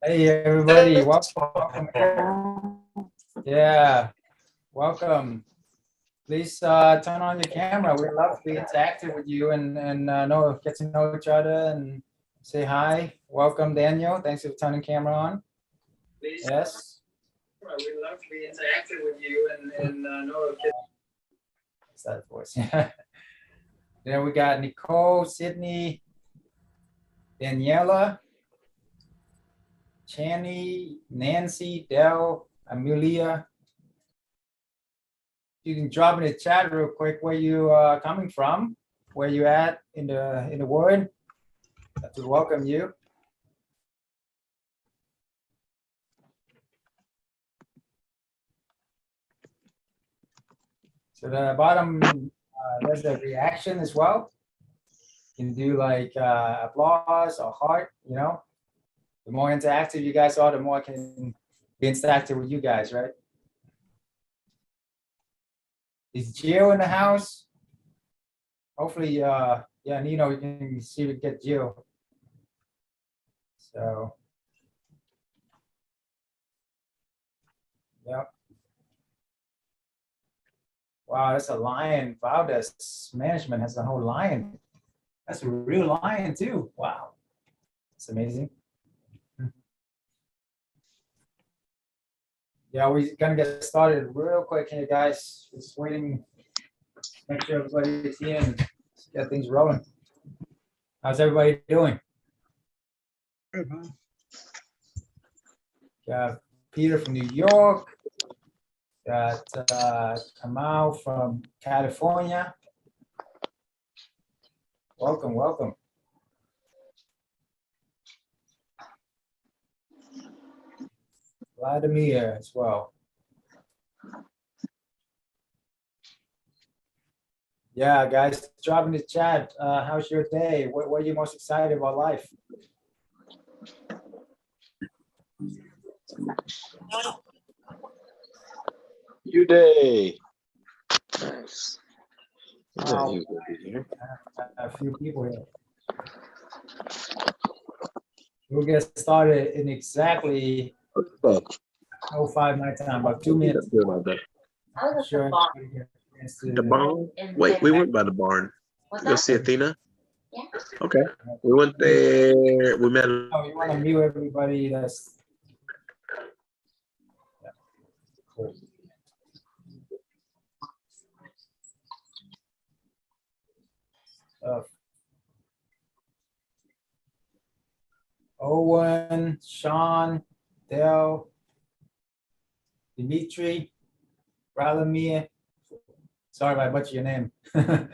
Hey everybody, welcome. Yeah, welcome. Please turn on your camera. We'd love to be interactive with you and get to know each other and say hi. Welcome, Daniel. Thanks for turning camera on. Please. Yes. We'd love to be interactive with you and What's that voice? Then we got Nicole, Sydney, Daniela, Channy, Nancy, Dell, Amelia. You can drop in the chat real quick where you are coming from, where you at in the world. To welcome you. So the bottom, there's a reaction as well. You can do like applause or heart, you know. The more interactive you guys are, the more I can be interactive with you guys, right? Is Jill in the house? Hopefully, yeah, Nino, you can see we get Jill. So, yep. Wow, that's a lion. Wow, this management has a whole lion. That's a real lion too. Wow, it's amazing. Yeah, we're gonna get started real quick here, guys. Just waiting, make sure everybody's here and get things rolling. How's everybody doing? Got Peter from New York. Got Kamal from California. Welcome, welcome. Vladimir as well. Yeah, guys, drop in the chat. How's your day? What are you most excited about life? Your day. Nice. Wow. A few people here. We'll get started in exactly 05 my time, about 2 minutes. Sure. The barn? Wait, we went by the barn. Go see Athena? Yeah. Okay. We went there. We met. Oh, you want to mute everybody? That's cool. Owen, Sean, Dell, Dimitri, Ralamir. Sorry if I butchered your name. But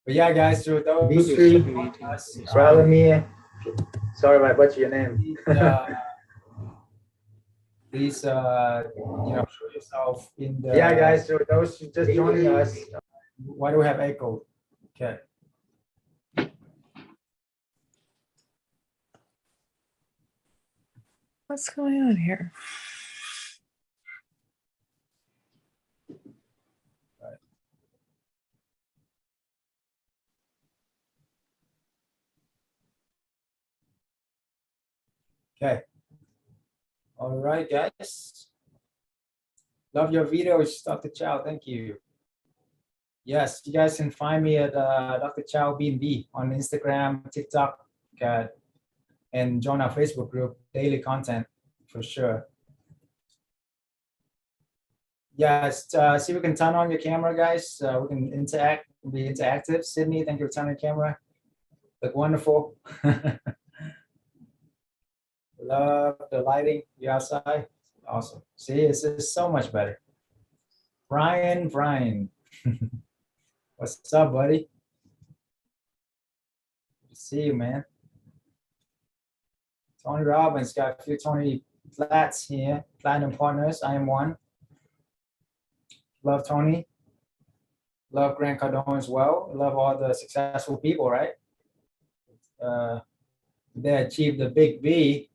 yeah, guys, those Dimitri, Ralamir. Sorry if I butchered your name. Please, show yourself in the. Yeah, guys, so those just joining us. Why do we have echo? Okay. What's going on here? Right. Okay. All right, guys. Love your videos, Dr. Chau. Thank you. Yes, you guys can find me at Dr. Chau B&B on Instagram, TikTok, and join our Facebook group, daily content for sure. Yes, see if we can turn on your camera, guys. We can interact, be interactive. Sydney, thank you for turning the camera. Look wonderful. Love the lighting. You outside? Awesome. See, it's so much better. Brian. What's up, buddy? Good to see you, man. Tony Robbins got a few Tony Flats here, Platinum Partners. I am one. Love Tony. Love Grant Cardone as well. Love all the successful people, right? They achieved the big B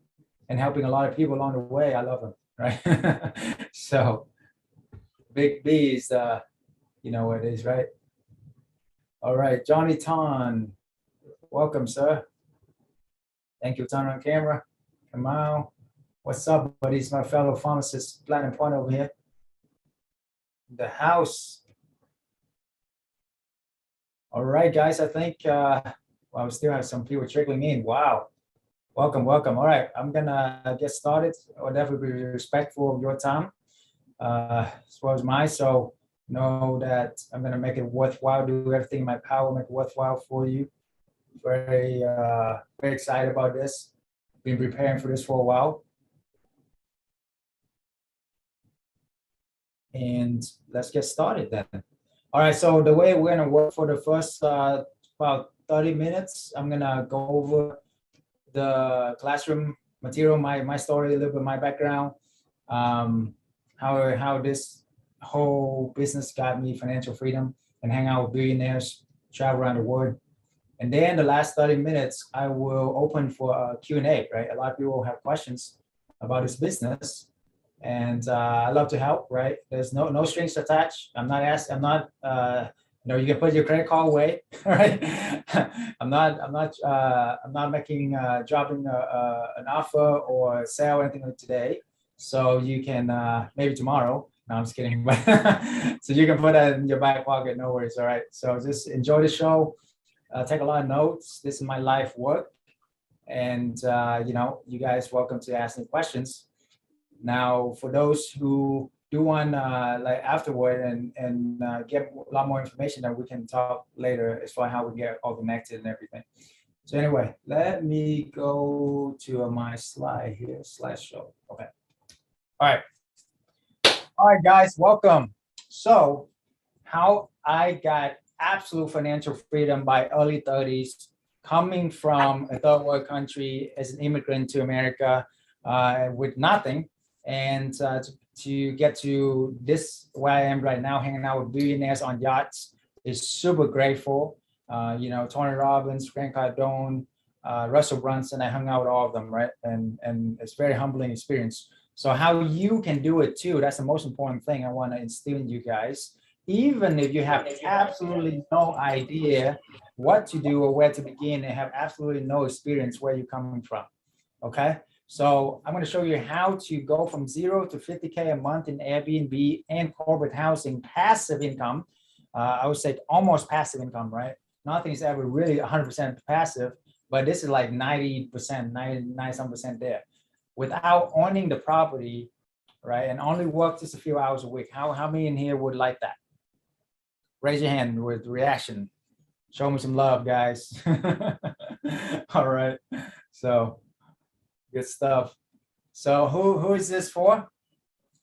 and helping a lot of people along the way. I love them, right? So big B is, you know what it is, right? All right, Johnny Ton. Welcome, sir. Thank you. Turn on camera. Come on. What's up, buddies? My fellow pharmacist, Platinum Point over here. The house. All right, guys. I think well, we still have some people trickling in. Wow. Welcome, welcome. All right, I'm gonna get started. I'll definitely be respectful of your time, as well as mine. So know that I'm gonna make it worthwhile. Do everything in my power, make it worthwhile for you. Very, very excited about this. Been preparing for this for a while. And let's get started then. All right, so the way we're gonna work for the first about 30 minutes, I'm gonna go over the classroom material, my story, a little bit my background, how this whole business got me financial freedom and hang out with billionaires, travel around the world. And then the last 30 minutes, I will open for a Q&A, right? A lot of people have questions about this business, and I love to help, right? There's no strings attached. I'm not you can put your credit card away, right? I'm not making dropping an offer or sale or anything like today. So you can maybe tomorrow. No, I'm just kidding. But so you can put that in your back pocket. No worries. All right. So just enjoy the show. Take a lot of notes. This is my life work, and you guys welcome to ask me questions. Now, for those who do want like afterward and get a lot more information, that we can talk later as far as how we get all connected and everything. So anyway, let me go to my slide here, slideshow. Okay. All right, guys, welcome. So how I got absolute financial freedom by early 30s, coming from a third world country as an immigrant to America with nothing. And to get to this where I am right now, hanging out with billionaires on yachts, is super grateful. Tony Robbins, Grant Cardone, Russell Brunson, I hung out with all of them, right? And it's a very humbling experience. So how you can do it too, that's the most important thing I want to instill in you guys. Even if you have absolutely no idea what to do or where to begin and have absolutely no experience where you're coming from, okay? So I'm going to show you how to go from 0 to 50K a month in Airbnb and corporate housing, passive income. I would say almost passive income, right? Nothing is ever really 100% passive, but this is like 90%, 90-some% there. Without owning the property, right? And only work just a few hours a week. How many in here would like that? Raise your hand with reaction. Show me some love, guys. All right. So good stuff. So who is this for?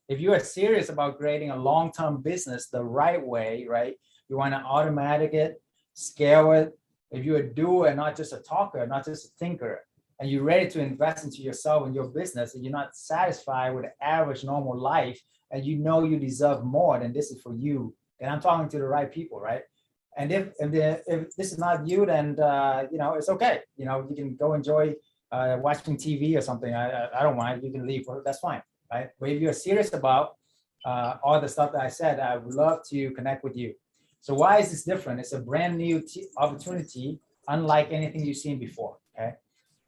If you are serious about creating a long-term business the right way, right? You want to automate it, scale it. If you're a doer and not just a talker, not just a thinker, and you're ready to invest into yourself and your business, and you're not satisfied with the average normal life, and you know you deserve more, then this is for you. And I'm talking to the right people, right? And if this is not you, then it's okay. You can go enjoy watching TV or something. I don't mind. You can leave. That's fine, right? But if you're serious about all the stuff that I said, I would love to connect with you. So why is this different? It's a brand new opportunity, unlike anything you've seen before. Okay.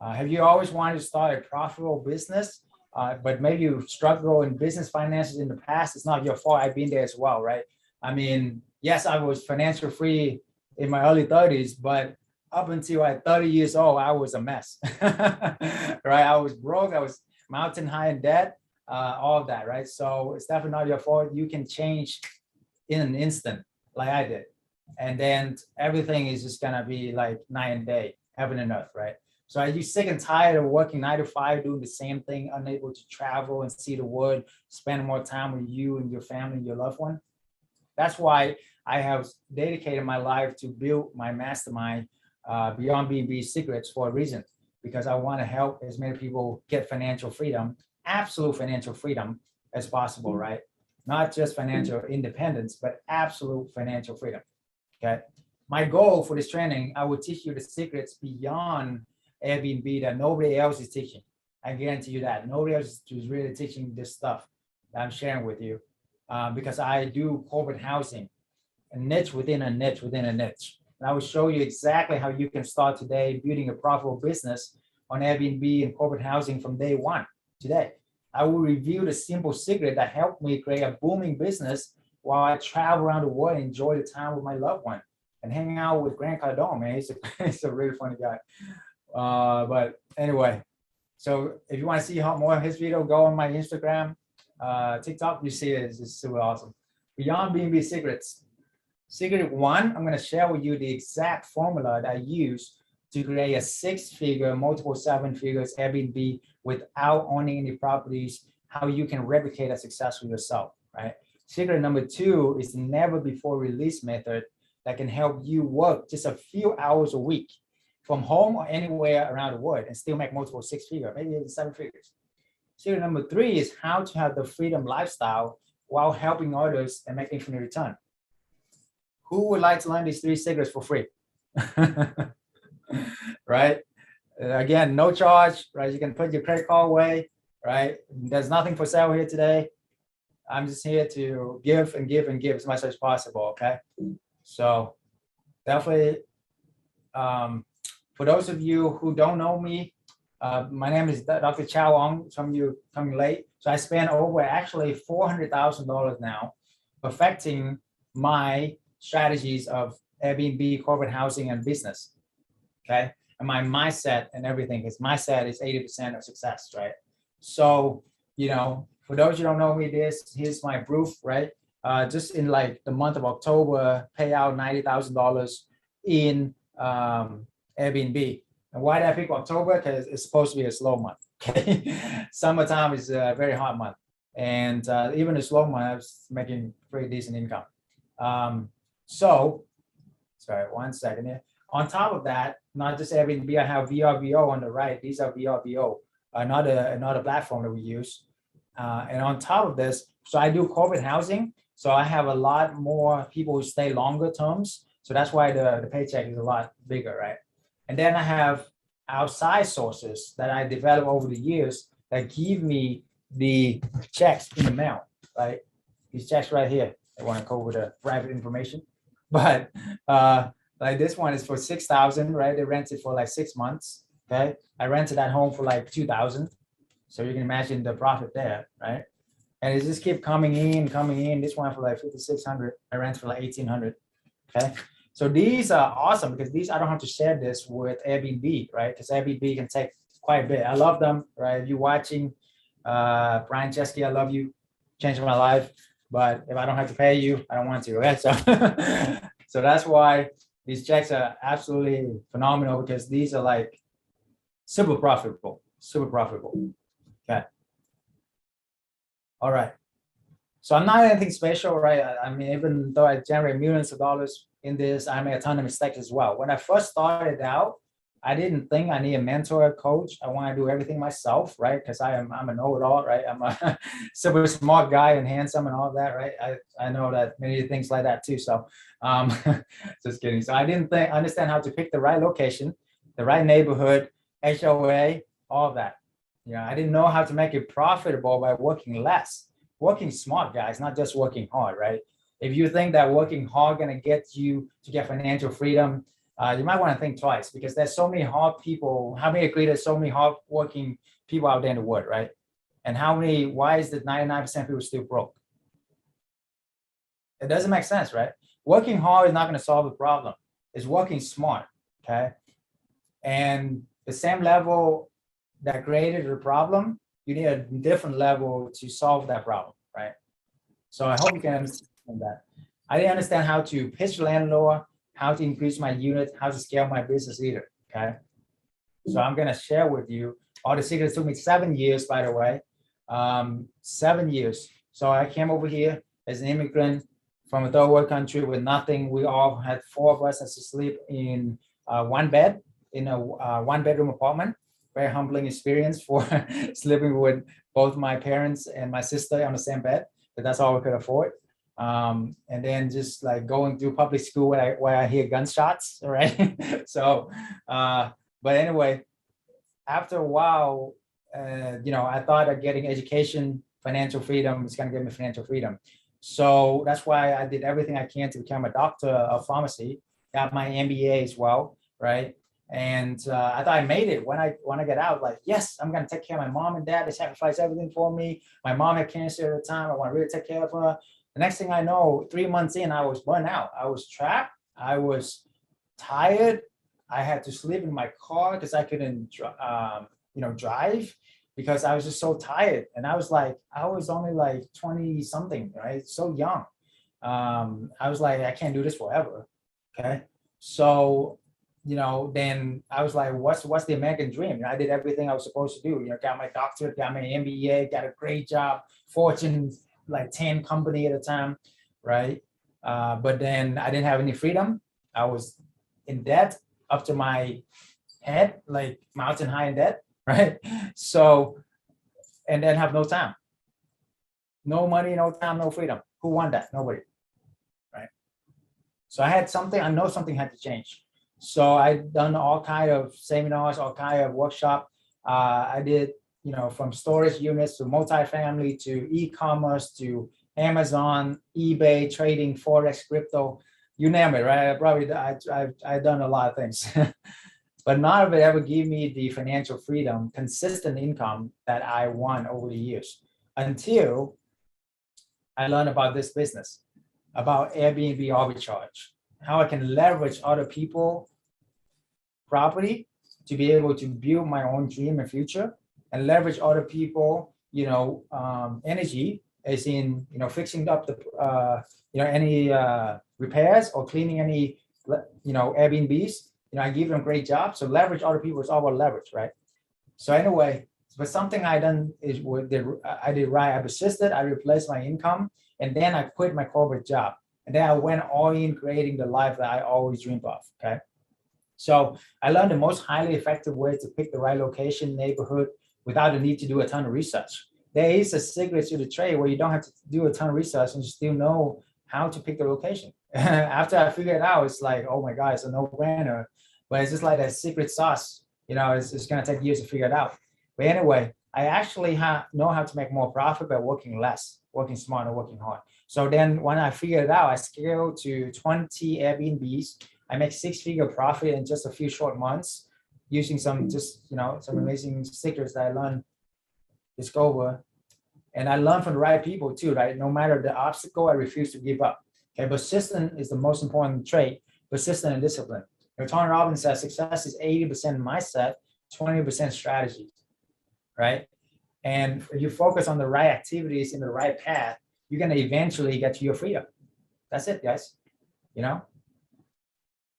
Have you always wanted to start a profitable business, but maybe you struggle in business finances in the past? It's not your fault. I've been there as well, right? I mean, yes, I was financial free in my early 30s, but up until at 30 years old, I was a mess, right? I was broke. I was mountain high in debt, all of that, right? So it's definitely not your fault. You can change in an instant, like I did. And then everything is just gonna be like night and day, heaven and earth, right? So are you sick and tired of working 9 to 5, doing the same thing, unable to travel and see the world, spend more time with you and your family and your loved one? That's why I have dedicated my life to build my mastermind, Beyond B&B Secrets, for a reason, because I want to help as many people get financial freedom, absolute financial freedom as possible, right? Not just financial independence, but absolute financial freedom, okay? My goal for this training, I will teach you the secrets beyond Airbnb that nobody else is teaching. I guarantee you that. Nobody else is really teaching this stuff that I'm sharing with you, because I do corporate housing, a niche within a niche within a niche. And I will show you exactly how you can start today building a profitable business on Airbnb and corporate housing from day one today. I will review the simple secret that helped me create a booming business while I travel around the world and enjoy the time with my loved one and hang out with Grant Cardone, man. He's a really funny guy. But anyway, so if you want to see more of his video, go on my Instagram, TikTok, you see it. It's super awesome. Beyond B&B secrets. Secret one, I'm going to share with you the exact formula that I use to create a 6-figure, multiple 7 figures Airbnb without owning any properties, how you can replicate that success for yourself, right? Secret number 2 is the never before release method that can help you work just a few hours a week from home or anywhere around the world and still make multiple 6-figure, maybe even 7 figures. Secret number 3 is how to have the freedom lifestyle while helping others and making infinite return. Who would like to learn these 3 secrets for free? Right? Again, no charge, right? You can put your credit card away, right? There's nothing for sale here today. I'm just here to give and give and give as much as possible, okay? So definitely, for those of you who don't know me, my name is Dr. Chau Ong. Some of you coming late. So I spent over actually $400,000 now perfecting my strategies of Airbnb, corporate housing, and business, okay? And my mindset and everything, because mindset is 80% of success, right? So, you know, for those who don't know me, here's my proof, right? Just in like the month of October, pay out $90,000 in Airbnb. And why did I pick October? Because it's supposed to be a slow month, okay? Summertime is a very hot month. And even a slow month, I was making pretty decent income. So, sorry, 1 second here. On top of that, not just Airbnb, I have VRBO on the right. These are VRBO, another platform that we use. And on top of this, so I do corporate housing. So I have a lot more people who stay longer terms. So that's why the paycheck is a lot bigger, right? And then I have outside sources that I developed over the years that give me the checks in the mail, right? These checks right here. I want to go over the private information, but like this one is for $6,000, right? They rent it for like 6 months. Okay, I rented that home for like $2,000, so you can imagine the profit there, right? And it just keep coming in. This one for like $5,600. I rent for like $1,800. Okay, so these are awesome because these I don't have to share this with Airbnb, right? Because Airbnb can take quite a bit. I love them, right? If you're watching, Brian Chesky, I love you, changed my life. But if I don't have to pay you, I don't want to, right? So, so that's why these checks are absolutely phenomenal because these are like super profitable. Okay. All right. So I'm not anything special, right? I mean, even though I generate millions of dollars in this, I made a ton of mistakes as well. When I first started out, I didn't think I need a mentor or coach. I want to do everything myself, right? Because I'm a know-it-all, right? I'm a super smart guy and handsome and all that, right? I know that many things like that too. So just kidding. So I didn't understand how to pick the right location, the right neighborhood, HOA, all of that. Yeah, I didn't know how to make it profitable by working less. Working smart, guys, not just working hard, right? If you think that working hard gonna get you to get financial freedom, you might want to think twice because there's so many hard people. How many agree there's so many hard working people out there in the world, right? And why is the 99% of people still broke? It doesn't make sense, right? Working hard is not going to solve the problem. It's working smart, okay? And the same level that created the problem, you need a different level to solve that problem, right? So I hope you can understand that. I didn't understand how to pitch the landlord, how to increase my unit, how to scale my business either, okay? So I'm gonna share with you all the secrets. It took me 7 years, by the way, 7 years. So I came over here as an immigrant from a third world country with nothing. We all had 4 of us as to sleep in one bed in a 1-bedroom apartment. Very humbling experience for sleeping with both my parents and my sister on the same bed, but that's all we could afford. And then just like going through public school where I hear gunshots, right? So, but anyway, after a while, I thought that getting education, financial freedom is going to give me financial freedom. So that's why I did everything I can to become a doctor of pharmacy. got my MBA as well, right? And I thought I made it when I get out. Like, yes, I'm gonna take care of my mom and dad. They sacrificed everything for me. My mom had cancer at the time. I want to really take care of her. The next thing I know, 3 months in, I was burned out. I was trapped. I was tired. I had to sleep in my car because I couldn't, drive because I was just so tired. And I was only like 20 something, right? So young. I was like, I can't do this forever. Okay. So, then I was like, what's the American dream? I did everything I was supposed to do. Got my doctorate, got my MBA, got a great job, Fortune like 10 company at a time, right? But then I didn't have any freedom. I was in debt up to my head, like mountain high in debt, right? So, and then have no time. No money, no time, no freedom. Who won that? Nobody, right? So I know something had to change. So I done all kind of seminars, all kind of workshop. I did, from storage units to multifamily to e-commerce to Amazon, eBay, trading, Forex, crypto, you name it, right? I've done a lot of things, but none of it ever gave me the financial freedom, consistent income that I want over the years until I learned about this business, about Airbnb arbitrage, how I can leverage other people property to be able to build my own dream and future and leverage other people, energy as in, fixing up the, any repairs or cleaning any, Airbnbs, I give them great jobs. So leverage other people is all about leverage, right? So anyway, but something I done is I did right. I persisted, I replaced my income, and then I quit my corporate job. And then I went all in creating the life that I always dreamed of, okay? So I learned the most highly effective way to pick the right location, neighborhood, without the need to do a ton of research. There is a secret to the trade where you don't have to do a ton of research and you still know how to pick the location. After I figured it out, it's like, oh my God, it's a no-brainer. But it's just like that secret sauce. It's going to take years to figure it out. But anyway, I actually know how to make more profit by working less, working smart, and working hard. So then when I figured it out, I scaled to 20 Airbnbs. I make 6-figure profit in just a few short months using some amazing secrets that I learned, discover. And I learned from the right people too, right? No matter the obstacle, I refuse to give up. Okay, persistent is the most important trait, persistent and discipline. Tony Robbins says success is 80% mindset, 20% strategy, right? And if you focus on the right activities in the right path, you're going to eventually get to your freedom. That's it, guys.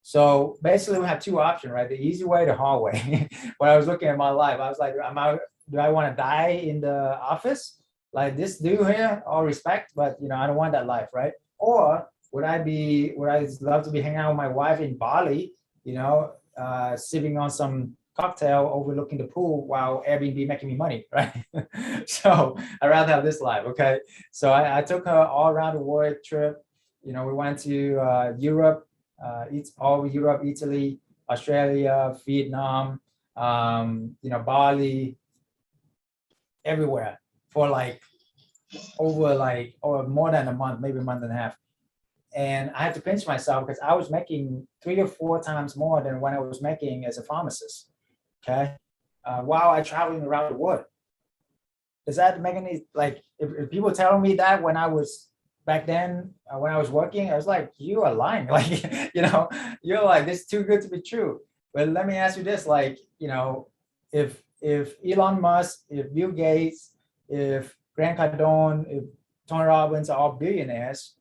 So basically we have two options, right? The easy way, the hard way. When I was looking at my life, I was like, do I want to die in the office like this dude here? All respect, but I don't want that life, right? Or would I love to be hanging out with my wife in Bali, sipping on some cocktail overlooking the pool while Airbnb making me money, right? So I'd rather have this life, okay? So I took her all around the world trip. We went to Europe, all over Europe, Italy, Australia, Vietnam, Bali, everywhere for over more than a month, maybe a month and a half. And I had to pinch myself because I was making 3 or 4 times more than when I was making as a pharmacist, okay? While I traveling around the world. Does that make any, if people telling me that when I was back then, when I was working, I was like, you are lying. You're like, this is too good to be true. But let me ask you this, if Elon Musk, if Bill Gates, if Grant Cardone, if Tony Robbins are all billionaires,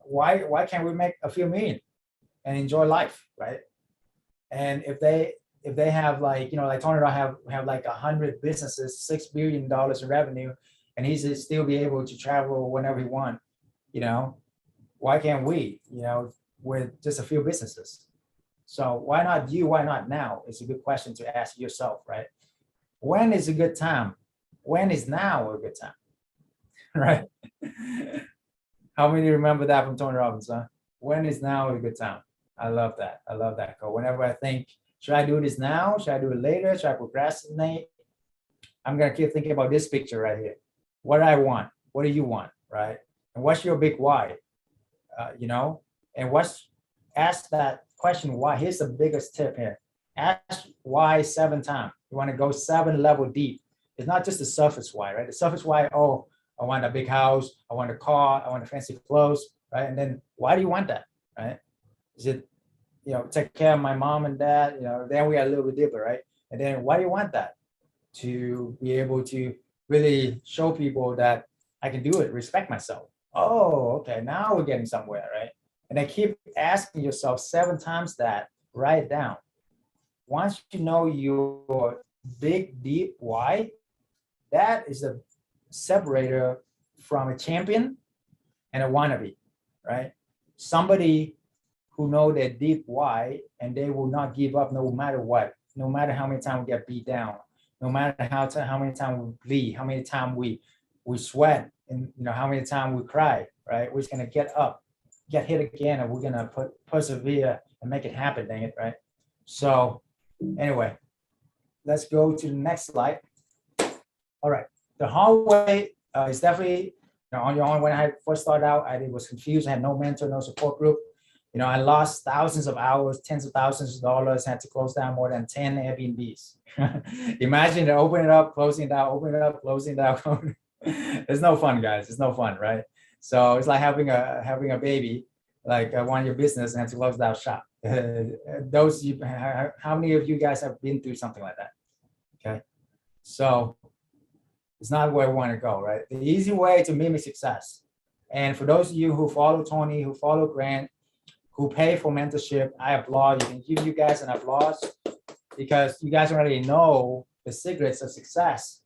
why can't we make a few million and enjoy life, right? And if they have like Tony Robbins have like 100 businesses, $6 billion in revenue, and he's still be able to travel whenever he wants, why can't we, with just a few businesses? So why not you? Why not now? It's a good question to ask yourself, right? When is a good time? When is now a good time? Right? How many remember that from Tony Robbins? Huh? When is now a good time? I love that. I love that quote. Whenever I think, should I do this now? Should I do it later? Should I procrastinate? I'm going to keep thinking about this picture right here. What do I want? What do you want? Right? And what's your big why? And what's ask that question why. Here's the biggest tip here. Ask why 7 times. You want to go 7 level deep. It's not just the surface why, right? The surface why, oh, I want a big house, I want a car, I want a fancy clothes, right? And then why do you want that, right? Is it, take care of my mom and dad, then we are a little bit deeper, right? And then why do you want that? To be able to really show people that I can do it, respect myself. Oh, okay, now we're getting somewhere, right? And then keep asking yourself 7 times that, write it down. Once you know your big, deep why, that is a separator from a champion and a wannabe, right? Somebody who know their deep why and they will not give up no matter what, no matter how many times we get beat down, no matter how many times we bleed, how many times we sweat, and how many times we cry, right? We're just gonna get up, get hit again, and we're gonna persevere and make it happen, dang it, right? So anyway, let's go to the next slide. All right, the hallway is definitely on your own. When I first started out, I was confused. I had no mentor, no support group. I lost thousands of hours, tens of thousands of dollars, had to close down more than 10 Airbnbs. Imagine opening it up, closing it down, opening it up, closing it down. It's no fun, guys. It's no fun, right? So it's like having a baby, like one your business and have to close down shop. How many of you guys have been through something like that? Okay, so it's not where we want to go, right? The easy way to mimic success. And for those of you who follow Tony, who follow Grant, who pay for mentorship, I applaud. You can give you guys an applause because you guys already know the secrets of success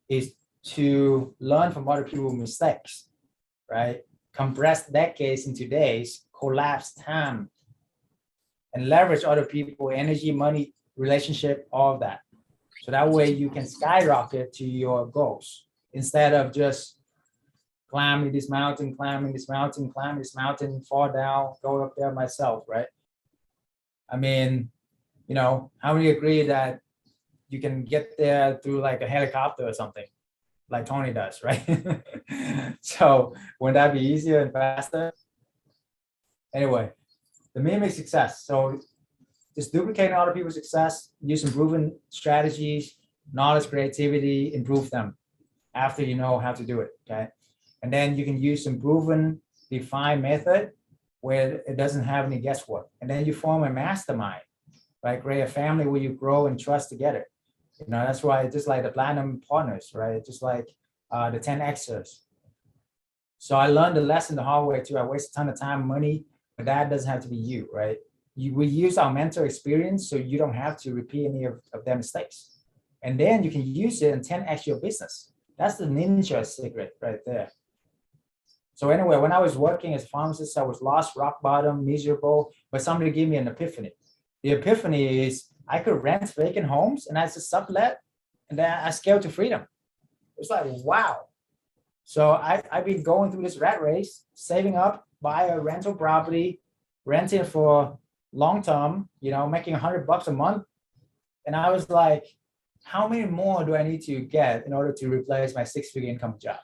is to learn from other people's mistakes, right? Compress decades into days, collapse time, and leverage other people's energy, money, relationship, all of that. So that way you can skyrocket to your goals instead of just climbing this mountain, fall down, go up there myself, right? I mean, how many agree that you can get there through like a helicopter or something, like Tony does, right? So wouldn't that be easier and faster? Anyway, the mimic success. So just duplicating other people's success, use some proven strategies, knowledge, creativity, improve them after you know how to do it, okay? And then you can use some proven, defined method where it doesn't have any guesswork. And then you form a mastermind, right? Create a family where you grow and trust together. That's why it's just like the platinum partners, right? Just like the 10Xers. So I learned the lesson the hard way too. I waste a ton of time, money, but that doesn't have to be you, right? We use our mentor experience so you don't have to repeat any of their mistakes. And then you can use it and 10X your business. That's the ninja secret right there. So anyway, when I was working as a pharmacist, I was lost, rock bottom, miserable, but somebody gave me an epiphany. The epiphany is I could rent vacant homes and I just sublet and then I scaled to freedom. It's like, wow. So I've been going through this rat race, saving up, buy a rental property, renting for long-term, making $100 a month. And I was like, how many more do I need to get in order to replace my 6-figure income job?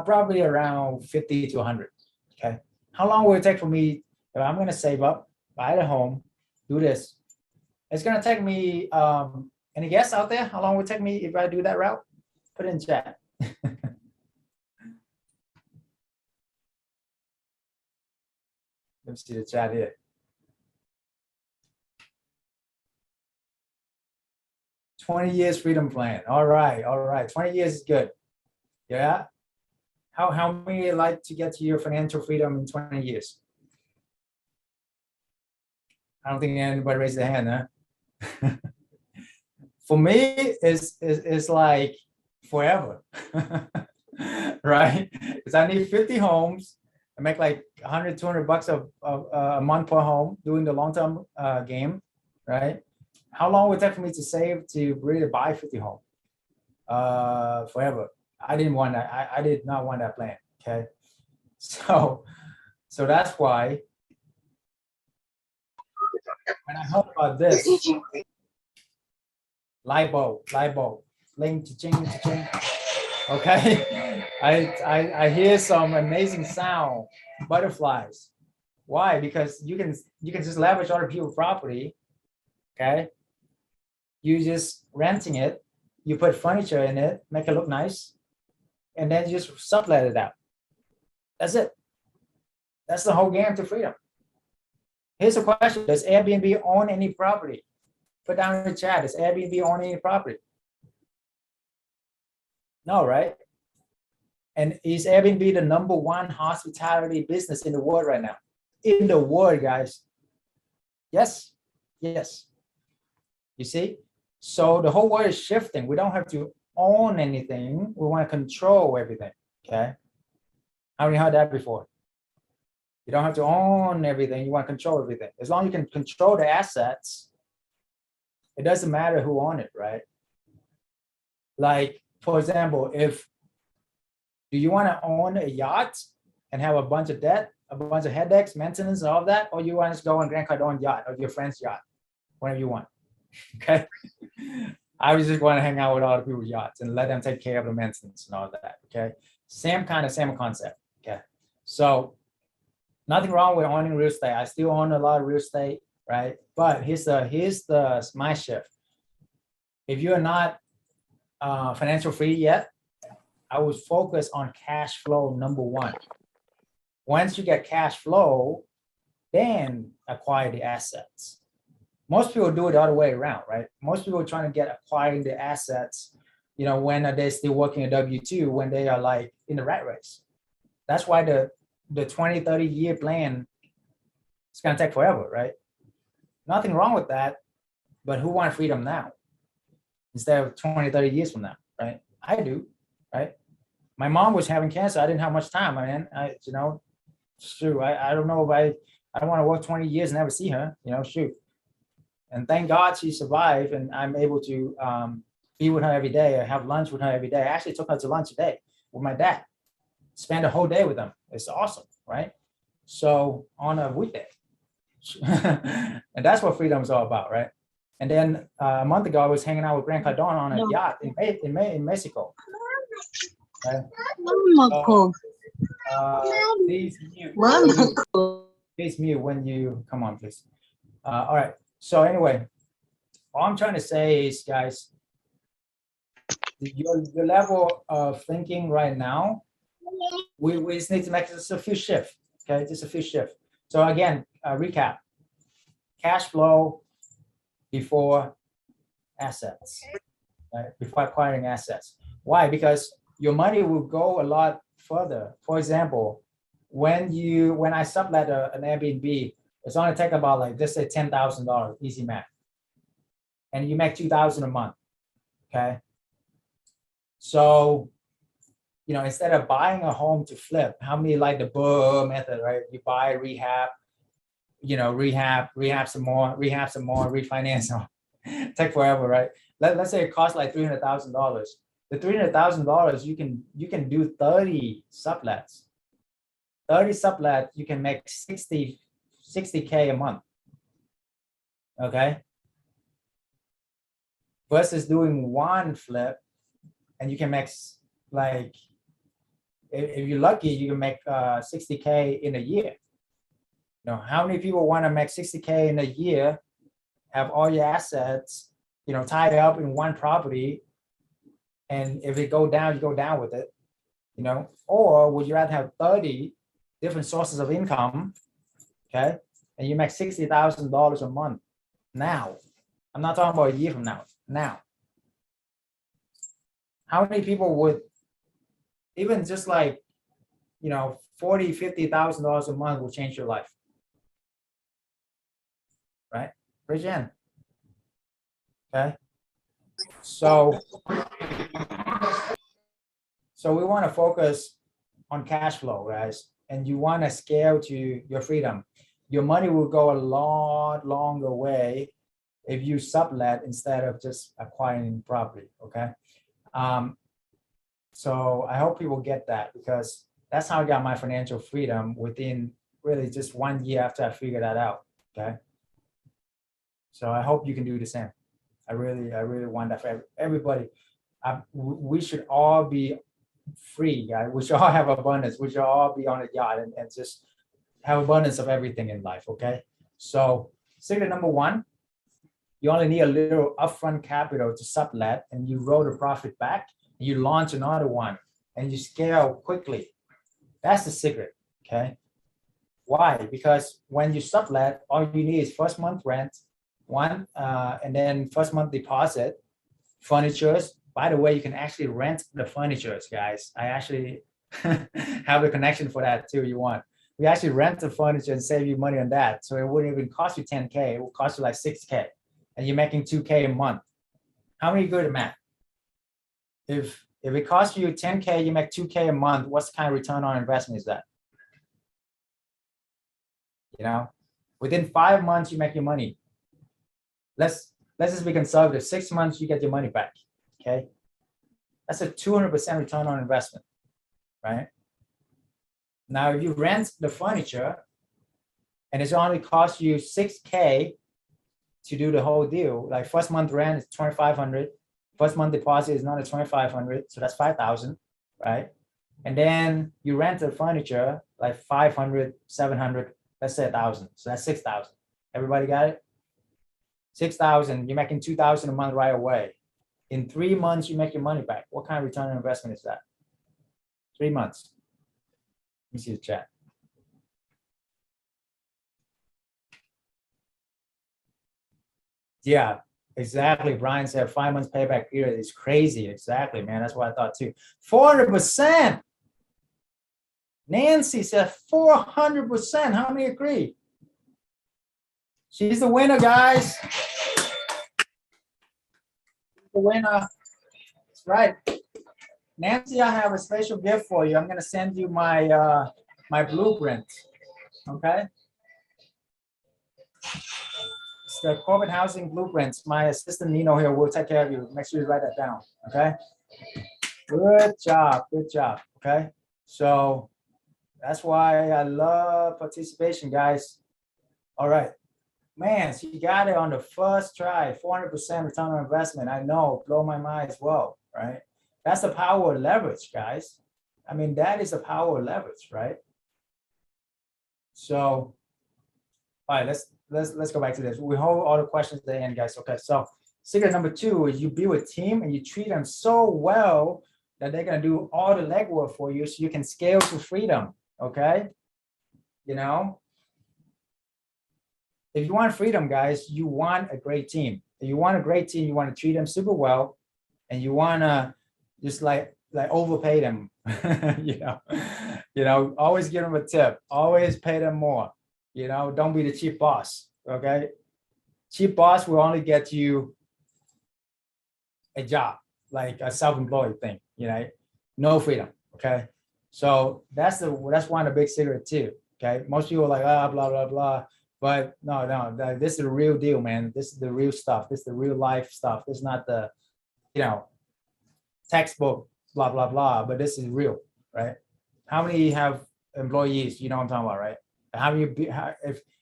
Probably around 50 to 100, okay? How long will it take for me if I'm gonna save up, buy the home, do this? It's gonna take me, any guess out there? How long will it take me if I do that route? Put it in chat. Let me see the chat here. $20 years freedom plan. All right. 20 years is good. Yeah. How many like to get to your financial freedom in 20 years? I don't think anybody raised their hand, huh? For me, it's like forever, right? Because I need 50 homes. I make like $100, $200 a month per home doing the long-term game, right? How long would it take for me to save to really buy 50 homes? Forever. I didn't want that. I did not want that plan. Okay. So that's why when I heard about this, light bulb, bling, cha-ching. Okay. I hear some amazing sound, butterflies. Why? Because you can just leverage other people's property. Okay. You just renting it, you put furniture in it, make it look nice, and then you just sublet it out. That's it. That's the whole game to freedom. Here's a question. Does Airbnb own any property? Put down in the chat. Does Airbnb own any property? No, right? And is Airbnb the #1 hospitality business in the world right now? In the world, guys. Yes. Yes. You see? So the whole world is shifting. We don't have to own anything. We want to control everything. Okay. How many heard that before? You don't have to own everything. You want to control everything. As long as you can control the assets, it doesn't matter who owns it, right? Like, for example, do you want to own a yacht and have a bunch of debt, a bunch of headaches, maintenance, all of that, or you want to go on Grant Cardone yacht or your friend's yacht, whatever you want? Okay. I was just going to hang out with other people's yachts and let them take care of the maintenance and all that. Okay. Same concept. Okay. So nothing wrong with owning real estate. I still own a lot of real estate, right? But here's the my shift. If you're not financial free yet, I would focus on cash flow #1. Once you get cash flow, then acquire the assets. Most people do it the other way around, right? Most people are trying to acquiring the assets, when they're still working a W-2, when they are like in the rat race. That's why the 20, 30 year plan is going to take forever, right? Nothing wrong with that, but who wants freedom now instead of 20, 30 years from now, right? I do, right? My mom was having cancer. I didn't have much time, man. Shoot, I don't know if I don't want to work 20 years and never see her, shoot. And thank God she survived, and I'm able to be with her every day or have lunch with her every day. I actually took her to lunch today with my dad. Spend a whole day with them. It's awesome, right? So on a weekday. And that's what freedom is all about, right? And then a month ago, I was hanging out with Grant Cardone on a yacht in Mexico. Right? Please mute when you come on, please. All right. So anyway, all I'm trying to say is, guys, your level of thinking right now, we just need to make just a few shifts. Okay, just a few shifts. So again, recap: cash flow before assets, right? Before acquiring assets. Why? Because your money will go a lot further. For example, when I sublet an Airbnb, it's only take about like, let's say $10,000, easy math, and you make $2,000 a month. Okay, so instead of buying a home to flip, how many like the BRRRR method, right? You buy, rehab, rehab some more, refinance, take forever, right? Let's say it costs like $300,000. The $300,000 you can do 30 sublets. 30 sublets, you can make 60K a month. Okay. Versus doing one flip, and you can make like, if you're lucky, you can make 60K in a year. How many people want to make 60K in a year, have all your assets, tied up in one property, and if it go down, you go down with it, or would you rather have 30 different sources of income, okay, and you make $60,000 a month now? I'm not talking about a year from now. Now, how many people would even just like, $40,000, $50,000 a month will change your life, right? Raise your hand. Okay. So we want to focus on cash flow, guys, and you want to scale to your freedom. Your money will go a lot longer way if you sublet instead of just acquiring property. Okay. So I hope people get that, because that's how I got my financial freedom within really just 1 year after I figured that out. Okay. So I hope you can do the same. I really want that for everybody. We should all be free, guys. We should all have abundance. We should all be on a yacht and just have abundance of everything in life, okay? So secret number one, you only need a little upfront capital to sublet, and you roll the profit back, and you launch another one, and you scale quickly. That's the secret, okay? Why? Because when you sublet, all you need is first month rent, and then first month deposit, furnitures. By the way, you can actually rent the furnitures, guys. I actually have a connection for that too. You want? We actually rent the furniture and save you money on that. So it wouldn't even cost you 10K. It will cost you like 6K, and you're making 2K a month. How many good at math? If it costs you 10K, you make 2K a month. What's the kind of return on investment is that? You know, within 5 months, you make your money. Let's just be conservative. 6 months, you get your money back. Okay, that's a 200% return on investment, right? Now, if you rent the furniture and it's only cost you 6K to do the whole deal, like first month rent is 2,500, first month deposit is another 2,500, so that's 5,000, right? And then you rent the furniture like 500, 700, let's say 1,000, so that's 6,000. Everybody got it? 6,000, you're making 2,000 a month right away. In 3 months, you make your money back. What kind of return on investment is that? 3 months. Let me see the chat. Yeah, exactly. Brian said 5 months payback period is crazy. Exactly, man. That's what I thought too. 400%. Nancy said 400%. How many agree? She's the winner, guys. The winner. That's right. Nancy, I have a special gift for you. I'm going to send you my my blueprint. Okay. It's the corporate housing blueprints. My assistant Nino here will take care of you. Make sure you write that down. Okay. Good job. Good job. Okay. So that's why I love participation, guys. All right. Man, so you got it on the first try, 400% return on investment. I know, blow my mind as well, right? That's the power of leverage, guys. I mean, that is the power of leverage, right? So, all right, let's go back to this. We hold all the questions at the end, guys. Okay, so secret number 2 is you build a team and you treat them so well that they're gonna do all the legwork for you, so you can scale to freedom. Okay, you know. If you want freedom, guys, you want a great team. If you want a great team, you want to treat them super well, and you want to just like overpay them. you know, always give them a tip. Always pay them more. You know, don't be the cheap boss. Okay, cheap boss will only get you a job, like a self-employed thing. You know, no freedom. Okay, so that's one of the big secrets too. Okay, most people are like blah blah blah. But no, this is the real deal, man. This is the real stuff. This is the real life stuff. This is not the, textbook, blah, blah, blah, but this is real, right? How many have employees? You know what I'm talking about, right?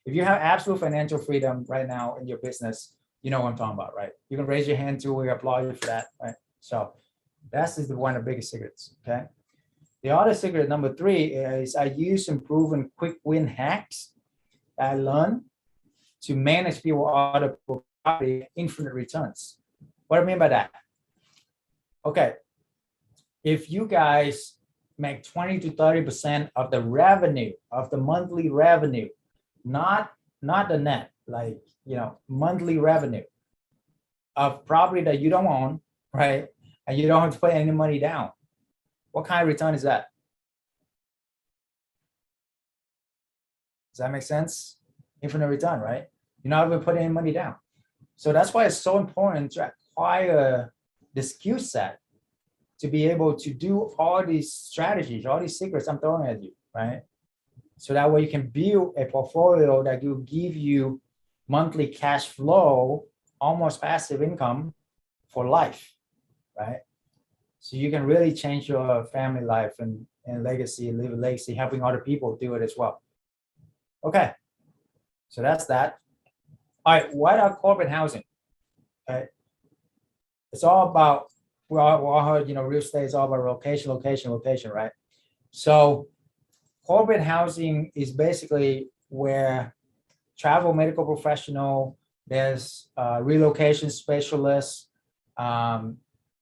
If you have absolute financial freedom right now in your business, you know what I'm talking about, right? You can raise your hand too. We applaud you for that, right? So that's one of the biggest secrets, okay? The other secret, number 3, is I use some proven quick win hacks I learned to manage people order property infinite returns. What do I mean by that? Okay, if you guys make 20 to 30% of the revenue, of the monthly revenue, not the net, like, monthly revenue of property that you don't own, right? And you don't have to put any money down. What kind of return is that? Does that make sense? Infinite return, right? You're not even putting any money down. So that's why it's so important to acquire the skill set to be able to do all these strategies, all these secrets I'm throwing at you, right? So that way you can build a portfolio that will give you monthly cash flow, almost passive income for life, right? So you can really change your family life and legacy, live a legacy, helping other people do it as well. Okay, so that's that. All right, what are corporate housing? Okay, it's all about, we all heard, real estate is all about location, right? So corporate housing is basically where travel medical professional, there's relocation specialists,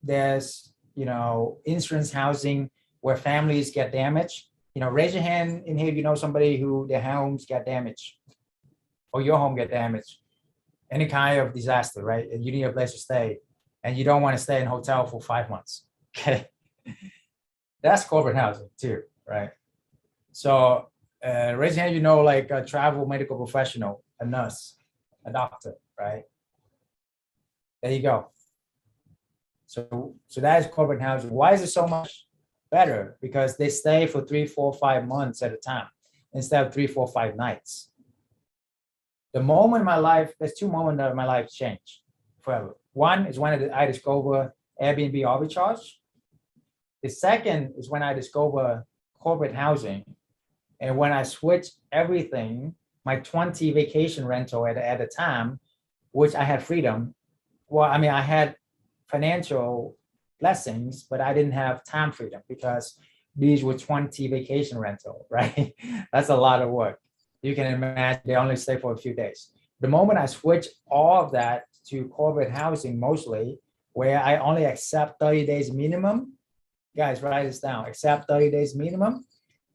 there's, you know, insurance housing where families get damaged. You know, raise your hand in here if you know somebody who their homes get damaged or your home get damaged. Any kind of disaster, right? And you need a place to stay and you don't want to stay in a hotel for 5 months, okay? That's corporate housing too, right? So raise your hand, you know, like a travel medical professional, a nurse, a doctor, right? There you go. So that is corporate housing. Why is it so much better? Because they stay for 3, 4, 5 months at a time instead of 3, 4, 5 nights. The moment in my life, there's 2 moments that my life changed forever. One is when I discover Airbnb arbitrage. The second is when I discover corporate housing. And when I switched everything, my 20 vacation rental at the time, which I had freedom. Well, I mean, I had financial blessings, but I didn't have time freedom because these were 20 vacation rental, right? That's a lot of work. You can imagine they only stay for a few days. The moment I switch all of that to corporate housing, mostly, where I only accept 30 days minimum, guys, write this down, accept 30 days minimum,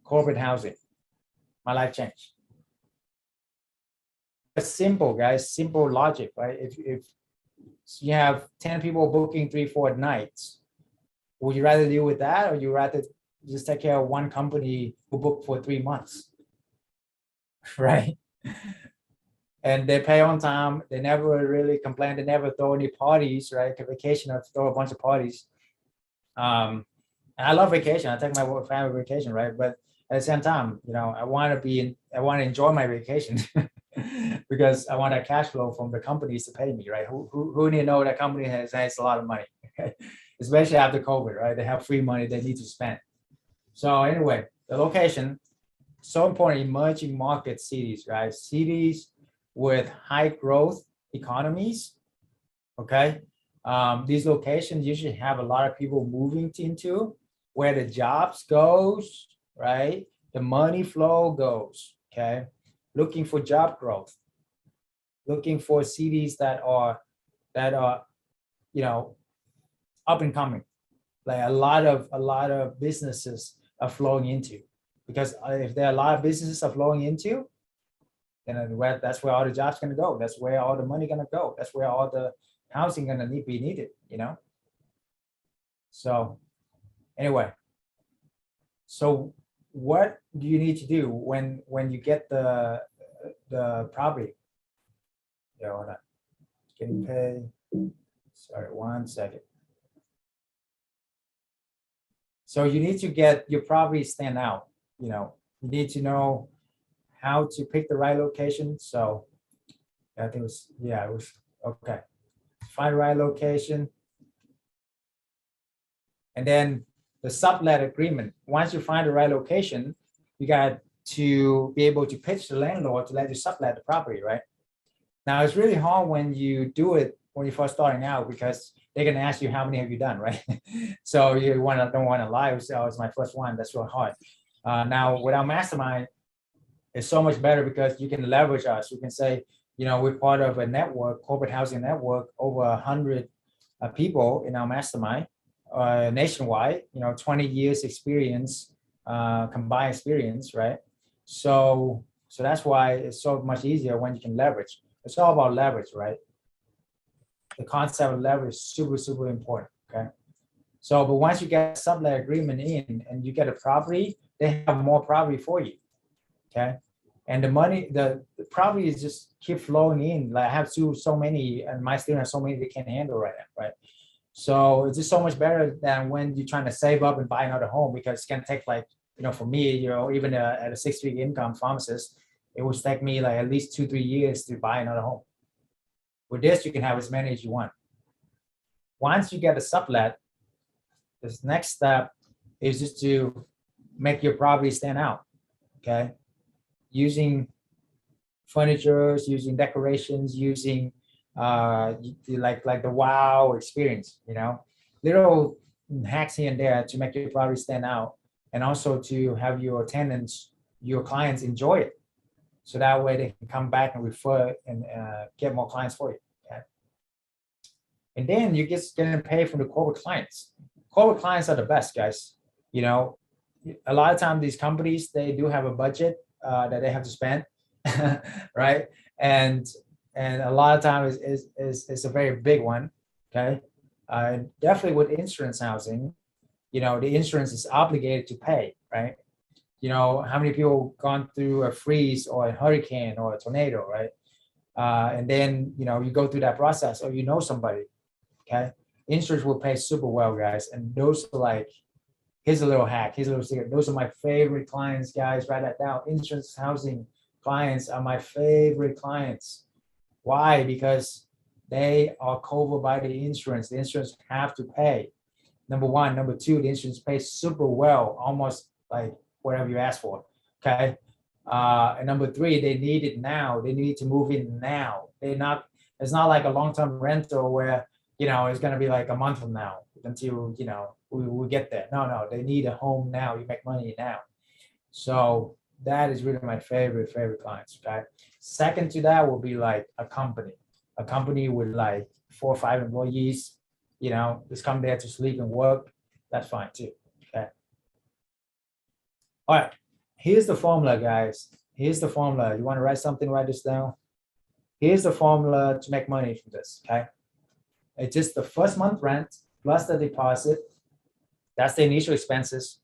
corporate housing. My life changed. It's simple, guys, simple logic, right? If you have 10 people booking 3, 4 nights, would you rather deal with that or you rather just take care of one company who booked for 3 months? Right? And they pay on time. They never really complain. They never throw any parties, right? To vacation or throw a bunch of parties. And I love vacation. I take my family vacation, right? But at the same time, you know, I want to enjoy my vacation because I want a cash flow from the companies to pay me, right? Who need to know that company has a lot of money, okay? Especially after COVID, right? They have free money they need to spend. So anyway, the location, so important. Emerging market cities, right? Cities with high growth economies, okay? These locations usually have a lot of people moving into where the jobs goes, right? The money flow goes, okay? Looking for job growth, looking for cities that are, you know, up and coming, like a lot of businesses are flowing into, because if there are a lot of businesses are flowing into, then that's where all the jobs gonna go. That's where all the money gonna go. That's where all the housing gonna be needed, you know? So anyway, so what do you need to do when you get the property? Yeah, hold on. Getting paid. Sorry, 1 second. So you need to get your property stand out. You know, you need to know how to pick the right location. So I think it was okay. Find the right location. And then the sublet agreement. Once you find the right location, you got to be able to pitch the landlord to let you sublet the property, right? Now it's really hard when you do it when you're first starting out because they're gonna ask you how many have you done, right? So you don't want to lie. Oh, it's my first one. That's real hard. Now with our mastermind, it's so much better because you can leverage us. You can say, you know, we're part of a network, corporate housing network, over 100 people in our mastermind, nationwide. You know, 20 years experience, combined experience, right? So that's why it's so much easier when you can leverage. It's all about leverage, right? The concept of leverage is super, super important, okay? So, but once you get a sublet agreement in and you get a property, they have more property for you, okay? And the money, the properties just keep flowing in. Like I have so many, and my students have so many they can't handle right now, right? So it's just so much better than when you're trying to save up and buy another home, because it's gonna take, like, you know, for me, you know, even at a 6-figure income pharmacist, it would take me like at least 2-3 years to buy another home. With this, you can have as many as you want. Once you get a sublet, this next step is just to make your property stand out, okay? Using furniture, using decorations, using like the wow experience, you know, little hacks here and there to make your property stand out, and also to have your tenants your clients enjoy it. So that way they can come back and refer and get more clients for you. Okay? And then you get to pay from the corporate clients. Corporate clients are the best, guys. You know, a lot of times these companies, they do have a budget that they have to spend, right? And a lot of times is a very big one. Okay, definitely with insurance housing, you know, the insurance is obligated to pay, right? You know, how many people gone through a freeze or a hurricane or a tornado, right? And then, you know, you go through that process or you know somebody, okay? Insurance will pay super well, guys. And those are like, here's a little hack, here's a little secret. Those are my favorite clients, guys. Write that down. Insurance housing clients are my favorite clients. Why? Because they are covered by the insurance. The insurance have to pay. Number one. Number two, the insurance pays super well, almost like whatever you ask for. Okay. And number three, they need it now. They need to move in now. It's not like a long-term rental where, you know, it's going to be like a month from now until, you know, we get there. No, they need a home now. You make money now. So that is really my favorite clients. Okay. Second to that will be like a company with like 4 or 5 employees, you know, just come there to sleep and work. That's fine too. Okay. All right. Here's the formula, guys. Here's the formula. You want to write something, write this down. Here's the formula to make money from this. Okay. It's just the first month rent plus the deposit. That's the initial expenses.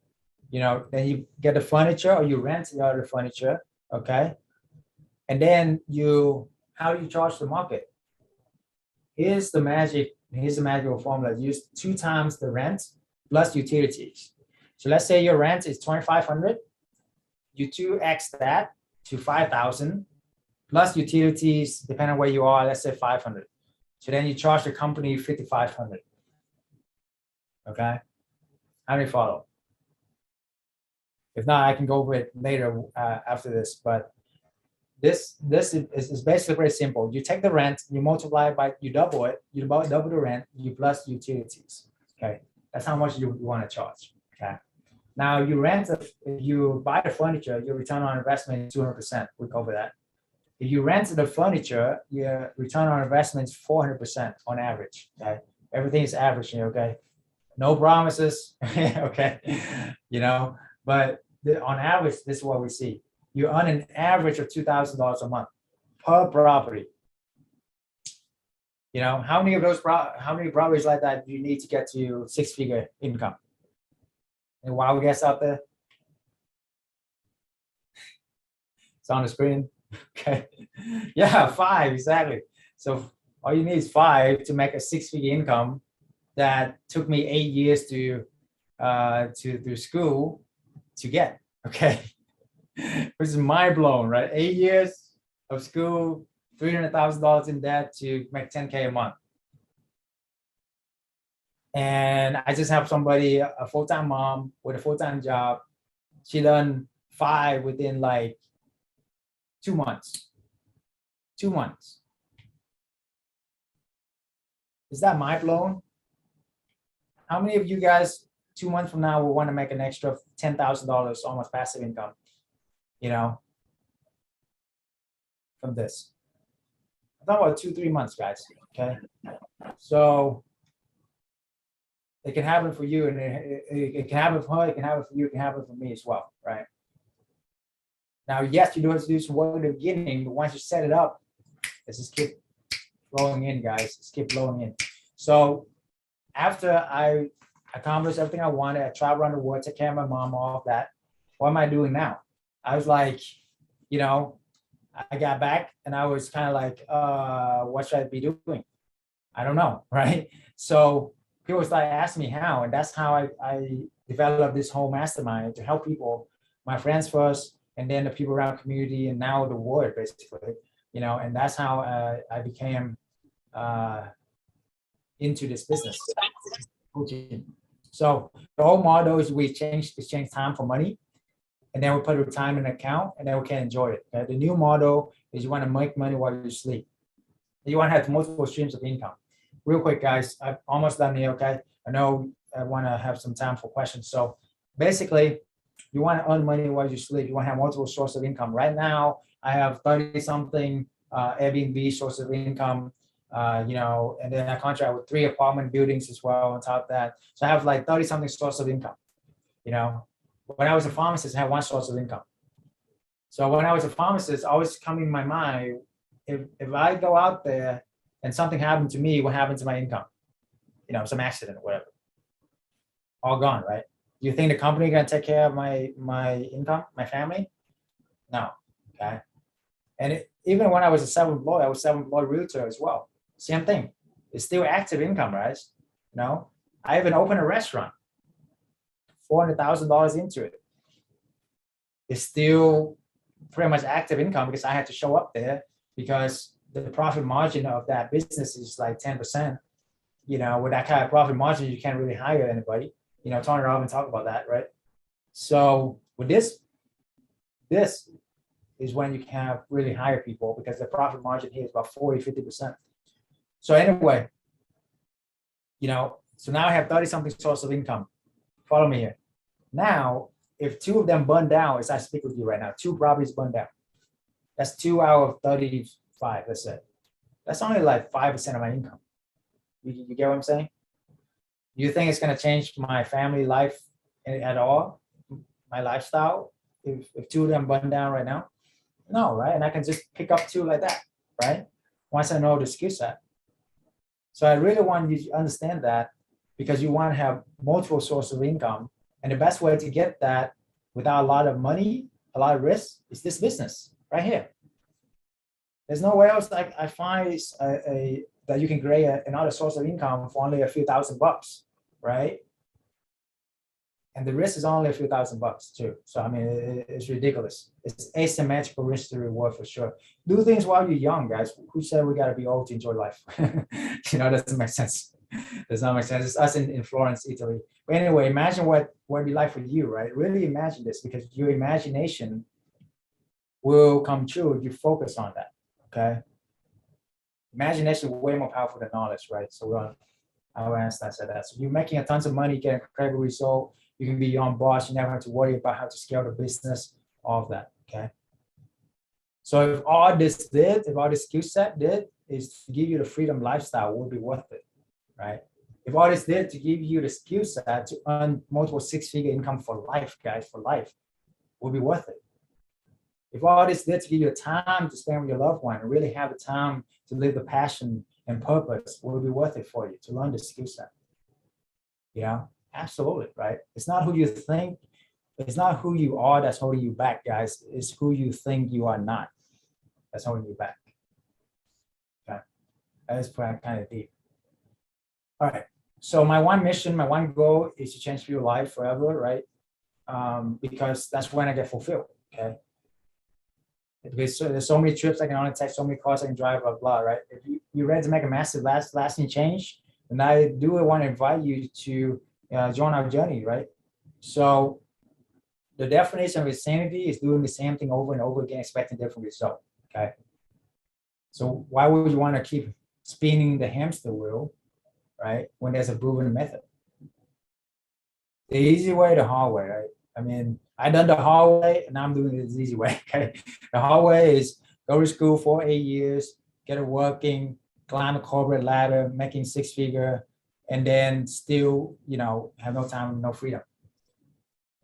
You know, then you get the furniture or you rent the other furniture. Okay. And then how do you charge the market? Here's the magical formula. Use 2 times the rent plus utilities. So let's say your rent is $2,500. You 2x that to 5,000 plus utilities, depending on where you are, let's say 500. So then you charge the company 5,500. Okay. How many follow? If not, I can go over it later after this, but this is basically very simple. You take the rent, you multiply it by, you double it, you double the rent, you plus utilities. Okay, that's how much you want to charge. Okay, now you rent, if you buy the furniture, your return on investment is 200%. We cover that. If you rent the furniture, your return on investment is 400% on average. Okay, everything is average here. Okay, no promises. Okay, you know, but on average, this is what we see. You earn an average of $2,000 a month per property. You know, how many properties like that do you need to get to 6-figure income? And wild guess out there? It's on the screen. Okay. Yeah, 5, exactly. So all you need is 5 to make a 6-figure income that took me 8 years to through school to get. Okay. Which is mind blown, right? 8 years of school, $300,000 in debt to make 10K a month. And I just have somebody, a full-time mom with a full-time job. She done 5 within like 2 months. 2 months. Is that mind blown? How many of you guys 2 months from now will want to make an extra $10,000 almost passive income? You know, from this. I'm talking about 2-3 months, guys. Okay, so it can happen for you, and it can happen for her. It can happen for you. It can happen for me as well, right? Now, yes, you do have to do some work in the beginning, but once you set it up, let's just keep flowing in, guys. Just keep flowing in. So after I accomplished everything I wanted, I traveled around the world, take care of my mom, all of that. What am I doing now? I was like, you know, I got back and I was kind of like, what should I be doing? I don't know, right? So people started asking me how, and that's how I developed this whole mastermind to help people, my friends first, and then the people around the community, and now the world, basically, you know, and that's how I became into this business. So the whole model is we exchange time for money, and then we put a retirement account, and then we can enjoy it. Okay? The new model is you want to make money while you sleep. You want to have multiple streams of income. Real quick, guys, I'm almost done here, okay? I know I want to have some time for questions. So basically, You want to earn money while you sleep. You want to have multiple sources of income. Right now, I have 30 something Airbnb sources of income, and then I contract with 3 apartment buildings as well on top of that. So I have like 30 something sources of income. When I was a pharmacist, I had 1 source of income. So when I was a pharmacist, always coming in my mind, if I go out there and something happened to me, what happened to my income? Some accident or whatever. All gone, right? Do you think the company gonna take care of my income, my family? No. Okay. And even when I was a self-employed, I was self-employed realtor as well. Same thing. It's still active income, right? I even opened a restaurant, $400,000 into it. It's still pretty much active income because I had to show up there because the profit margin of that business is like 10%. With that kind of profit margin, you can't really hire anybody. Tony Robbins talk about that, right? So with this is when you can really hire people because the profit margin here is about 40-50%. So anyway, so now I have 30 something source of income. Follow me here. Now, if 2 of them burn down, as I speak with you right now, 2 properties burn down. That's 2 out of 35, let's say. That's only like 5% of my income. You get what I'm saying? You think it's going to change my family life at all? My lifestyle? If 2 of them burn down right now? No, right? And I can just pick up 2 like that, right? Once I know the skill set. So I really want you to understand that because you want to have multiple sources of income. And the best way to get that without a lot of money, a lot of risk, is this business right here. There's nowhere else I find that you can create another source of income for only a few $1,000s, right? And the risk is only a few $1,000s too. So I mean, it's ridiculous. It's asymmetrical risk to reward for sure. Do things while you're young, guys. Who said we got to be old to enjoy life? Doesn't make sense. Does not make sense. It's us in Florence, Italy. But anyway, imagine what it'd be like for you, right? Really imagine this because your imagination will come true if you focus on that. Okay. Imagination is way more powerful than knowledge, right? So Albert Einstein said that. So you're making a tons of money, get incredible result. You can be your own boss. You never have to worry about how to scale the business, all of that. Okay. So if all this skill set did is to give you the freedom lifestyle, it would be worth it, right? If all this did to give you the skill set to earn multiple 6-figure income for life, guys, for life, would be worth it. If all this did to give you time to spend with your loved one and really have the time to live the passion and purpose, will be worth it for you to learn the skill set. Absolutely, right? It's not who you think, it's not who you are that's holding you back, guys. It's who you think you are not that's holding you back. Okay, that is kind of deep. All right. So my one mission, my one goal is to change your life forever, right? Because that's when I get fulfilled. Okay. Because there's so many trips I can only take, so many cars I can drive, blah, blah, right? If you're ready to make a massive lasting change, then I do want to invite you to join our journey, right? So the definition of insanity is doing the same thing over and over again, expecting different result, okay? So why would you want to keep spinning the hamster wheel, right, when there's a proven method? The easy way, the hard way, right? I mean, I done the hard way, and now I'm doing this easy way. Okay, the hard way is go to school for 8 years, get it working, climb a corporate ladder, making 6-figure, and then still, have no time, no freedom.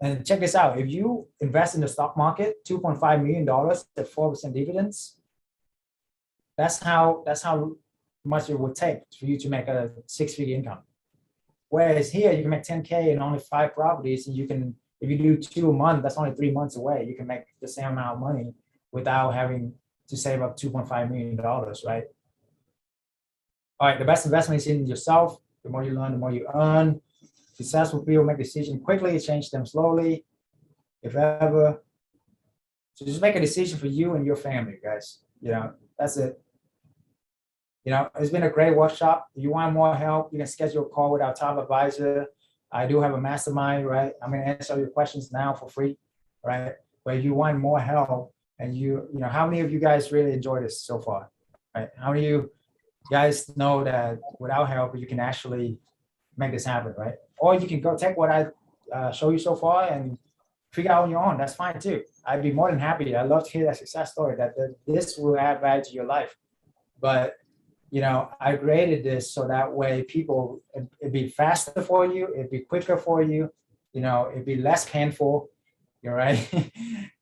And check this out: if you invest in the stock market, $2.5 million at 4% dividends, that's how much it would take for you to make a 6-figure income. Whereas here, you can make 10K in only 5 properties, and you can. If you do 2 a month, that's only 3 months away. You can make the same amount of money without having to save up $2.5 million, right? All right, the best investment is in yourself. The more you learn, the more you earn. Successful people make decisions quickly, change them slowly, if ever. So just make a decision for you and your family, guys. That's it. It's been a great workshop. If you want more help, you can schedule a call with our top advisor. I do have a mastermind, right? I'm going to answer your questions now for free, right? But if you want more help, and how many of you guys really enjoy this so far, right? How many of you guys know that without help, you can actually make this happen, right? Or you can go take what I show you so far and figure out on your own. That's fine too. I'd be more than happy. I love to hear that success story that this will add value to your life. But you know, I created this so that way people, it'd be faster for you, it'd be quicker for you, you know, it'd be less painful, you're right.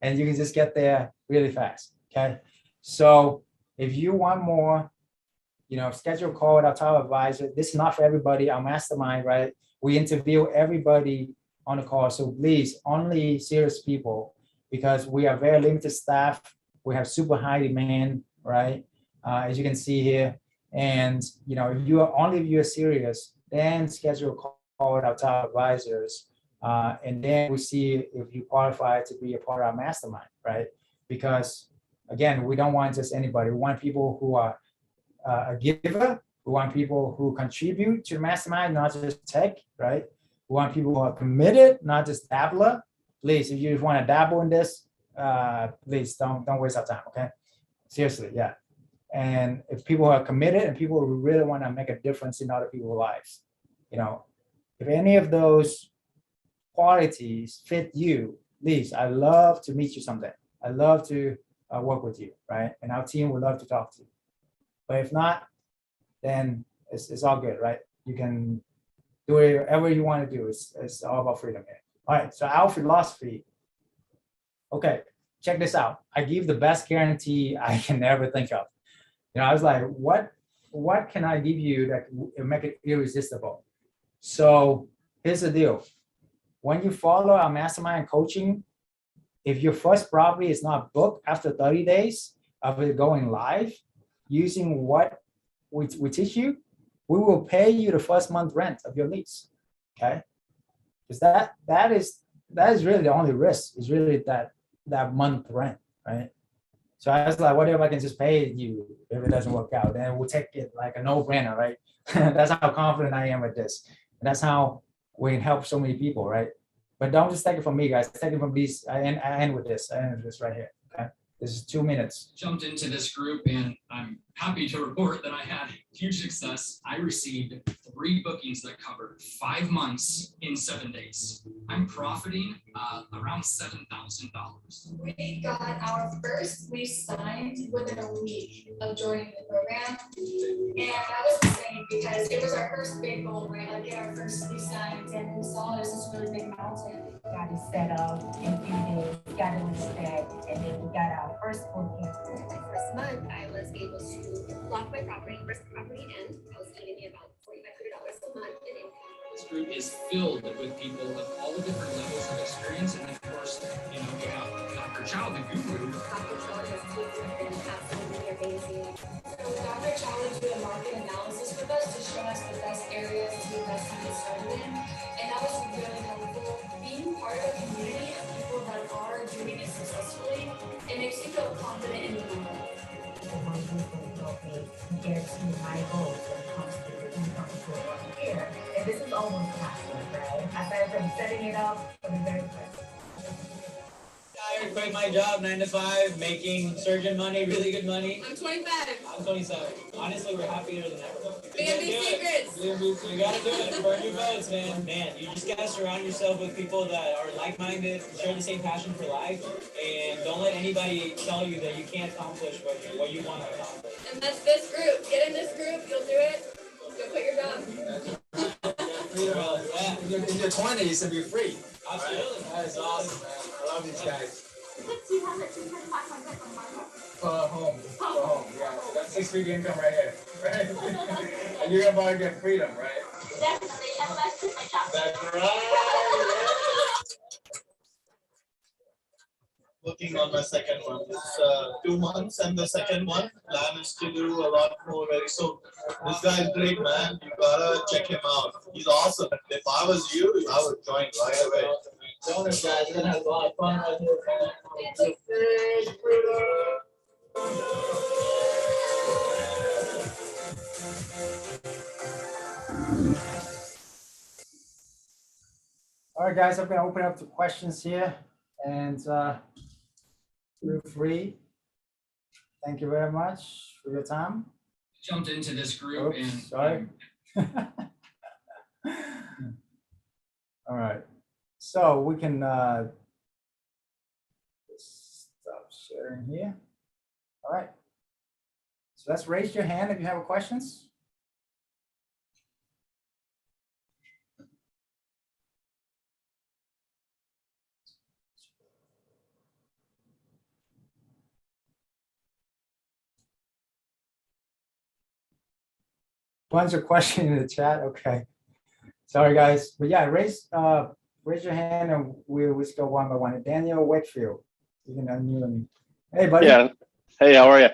And you can just get there really fast. Okay. So if you want more, you know, schedule a call with our top advisor. This is not for everybody, our mastermind, right? We interview everybody on the call. So please, only serious people, because we are very limited staff. We have super high demand, right? As you can see here. And, you know, if you are only if you're serious, then schedule a call with our top advisors. And then we see if you qualify to be a part of our mastermind, right? Because again, we don't want just anybody. We want people who are a giver. We want people who contribute to the mastermind, not just tech, right? We want people who are committed, not just dabbler. Please, if you want to dabble in this, please don't waste our time, okay? Seriously, yeah. And if people are committed and people who really want to make a difference in other people's lives, you know, if any of those qualities fit you, please, I love to meet you someday. I love to work with you, right? And our team would love to talk to you. But if not, then it's all good, right? You can do whatever you want to do. It's all about freedom here. All right, so our philosophy. Okay, check this out. I give the best guarantee I can ever think of. You know, I was like, what can I give you that will make it irresistible? So here's the deal. When you follow our mastermind coaching, if your first property is not booked after 30 days of it going live, using what we teach you, we will pay you the first month rent of your lease, okay? Because that is really the only risk, is really that month rent, right? So I was like, what if I can just pay you if it doesn't work out? Then we'll take it like a no-brainer, right? That's how confident I am with this. And that's how we can help so many people, right? But don't just take it from me, guys. Take it from these. I end with this. I end with this right here, okay? This is 2 minutes. Jumped into this group and I'm happy to report that I had huge success. I received 3 bookings that covered 5 months in 7 days. I'm profiting around $7,000. We got our first lease signed within a week of joining the program. And that was insane because it was our first big goal, right? Like get our first lease signed, and we saw it as this really big mountain. Got it set up in a few days, got it listed, and then we got our first booking. My first month, I was able to lock my first property, and I was getting about $4,500 a month in income. This group is filled with people of all the different levels of experience, and of course, you know, we have Dr. Chau, the guru. Dr. Chau and his team have been absolutely amazing. So Dr. Chau would do a market analysis with us to show us the best areas to invest and get started in. And that was really helpful. Being part of a community of people that are doing it successfully, it makes you feel confident in your own. Get to my goals when it comes to the income for here. And this is almost happening, right? Aside from setting it up for the very first. I quit my job 9 to 5, making surgeon money, really good money. I'm 25. I'm 27. Honestly, we're happier than ever. Airbnb secrets. You gotta do it. Burn your boats, man. Man, you just gotta surround yourself with people that are like-minded, share the same passion for life, and don't let anybody tell you that you can't accomplish what you want to accomplish. And that's this group. Get in this group. You'll do it. You'll quit your job. In your 20s and be free. Absolutely. That is awesome, man. I love these guys. For home. Yeah. That's 6-figure income right here. Right? And you're about to get freedom, right? Definitely, unless it's my job. That's right. Working on my second one. It's 2 months, and the second one plan is to do a lot more very soon. This guy is great, man. You gotta check him out. He's awesome. If I was you, I would join right away. Join us, guys. We're gonna have a lot of fun right here. All right, guys, I'm gonna open up to questions here, and feel free. Thank you very much for your time. Jumped into this group Oops, and sorry. All right, so we can Sharing here. All right. So let's raise your hand if you have questions. Bunch of questions in the chat. Okay. Sorry, guys. But yeah, raise your hand and we'll go one by one. Daniel Wakefield, you can unmute me. Hey, buddy. Yeah. Hey, how are you?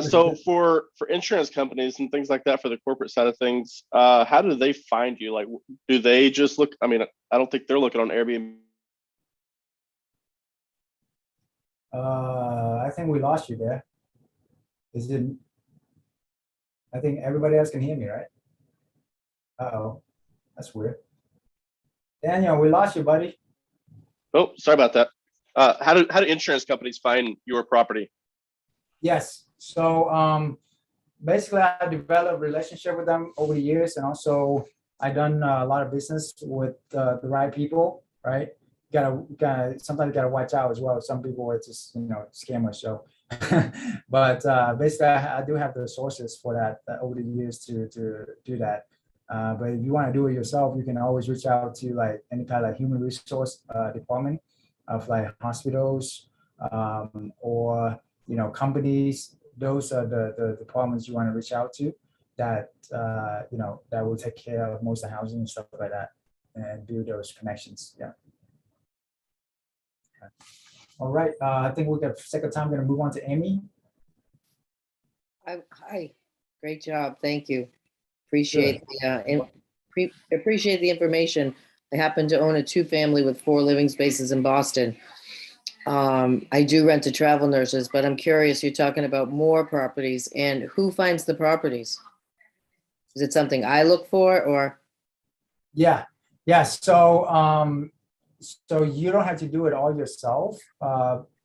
So for insurance companies and things like that, for the corporate side of things, how do they find you? Like, do they just look? I mean, I don't think they're looking on Airbnb. I think we lost you there. Is it? I think everybody else can hear me, right? Uh-oh, that's weird. Daniel, we lost you, buddy. Oh, sorry about that. How do insurance companies find your property? Yes. So basically, I developed a relationship with them over the years, and also I've done a lot of business with the right people, right? Sometimes you gotta watch out as well. Some people are just scammers. So, but basically, I do have the sources for that over the years to do that. But if you want to do it yourself, you can always reach out to like any kind of human resource department of like hospitals or companies. Those are the departments you want to reach out to that that will take care of most of the housing and stuff like that and build those connections. Yeah. Okay. All right. I think we got sake of time. We're gonna move on to Amy. Hi. Great job. Thank you. Appreciate appreciate the information. I happen to own a 2-family with 4 living spaces in Boston. I do rent to travel nurses, but I'm curious, you're talking about more properties, and who finds the properties? Is it something I look for, or? Yeah. So you don't have to do it all yourself.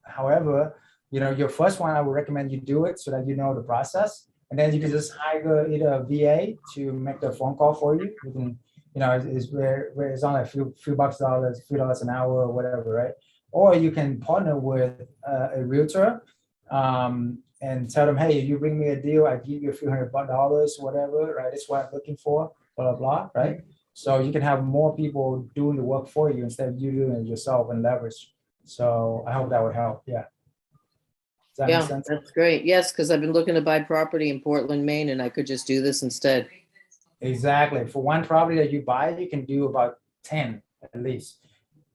However, your first one, I would recommend you do it so that you know the process. And then you can just hire either a VA to make the phone call for you. You can, it's where it's only a few dollars, few dollars an hour or whatever, right? Or you can partner with a realtor and tell them, hey, if you bring me a deal, I give you a few $100, whatever, right? That's what I'm looking for, blah, blah, blah, right? So you can have more people doing the work for you instead of you doing it yourself and leverage. So I hope that would help. Yeah. Does that make sense? That's great. Yes, because I've been looking to buy property in Portland, Maine, and I could just do this instead. Exactly. For one property that you buy, you can do about 10 at least,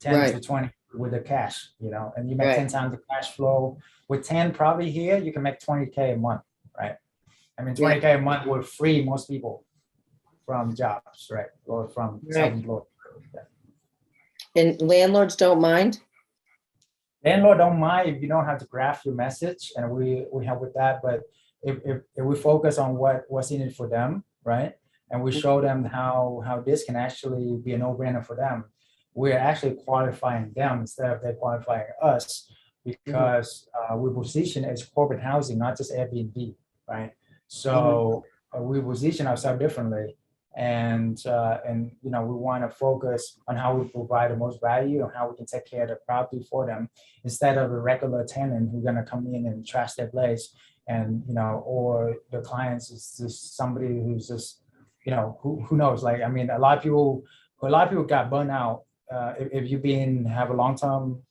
10 to 20 with the cash, and you make 10 times the cash flow. With 10 property here, you can make 20K a month, right? I mean, 20K a month will free most people from jobs, right? Or from self-employed. Yeah. And landlords don't mind? Landlord don't mind if you don't have to craft your message, and we help with that. But if we focus on what's in it for them, right? And we show them how this can actually be a no-brainer for them, we're actually qualifying them instead of they qualifying us, because we position as corporate housing, not just Airbnb, right? So we position ourselves differently, and we want to focus on how we provide the most value and how we can take care of the property for them, instead of a regular tenant who's going to come in and trash their place, and or the clients is just somebody who's just who knows. Like, I mean, a lot of people got burnt out. If you've have a long-term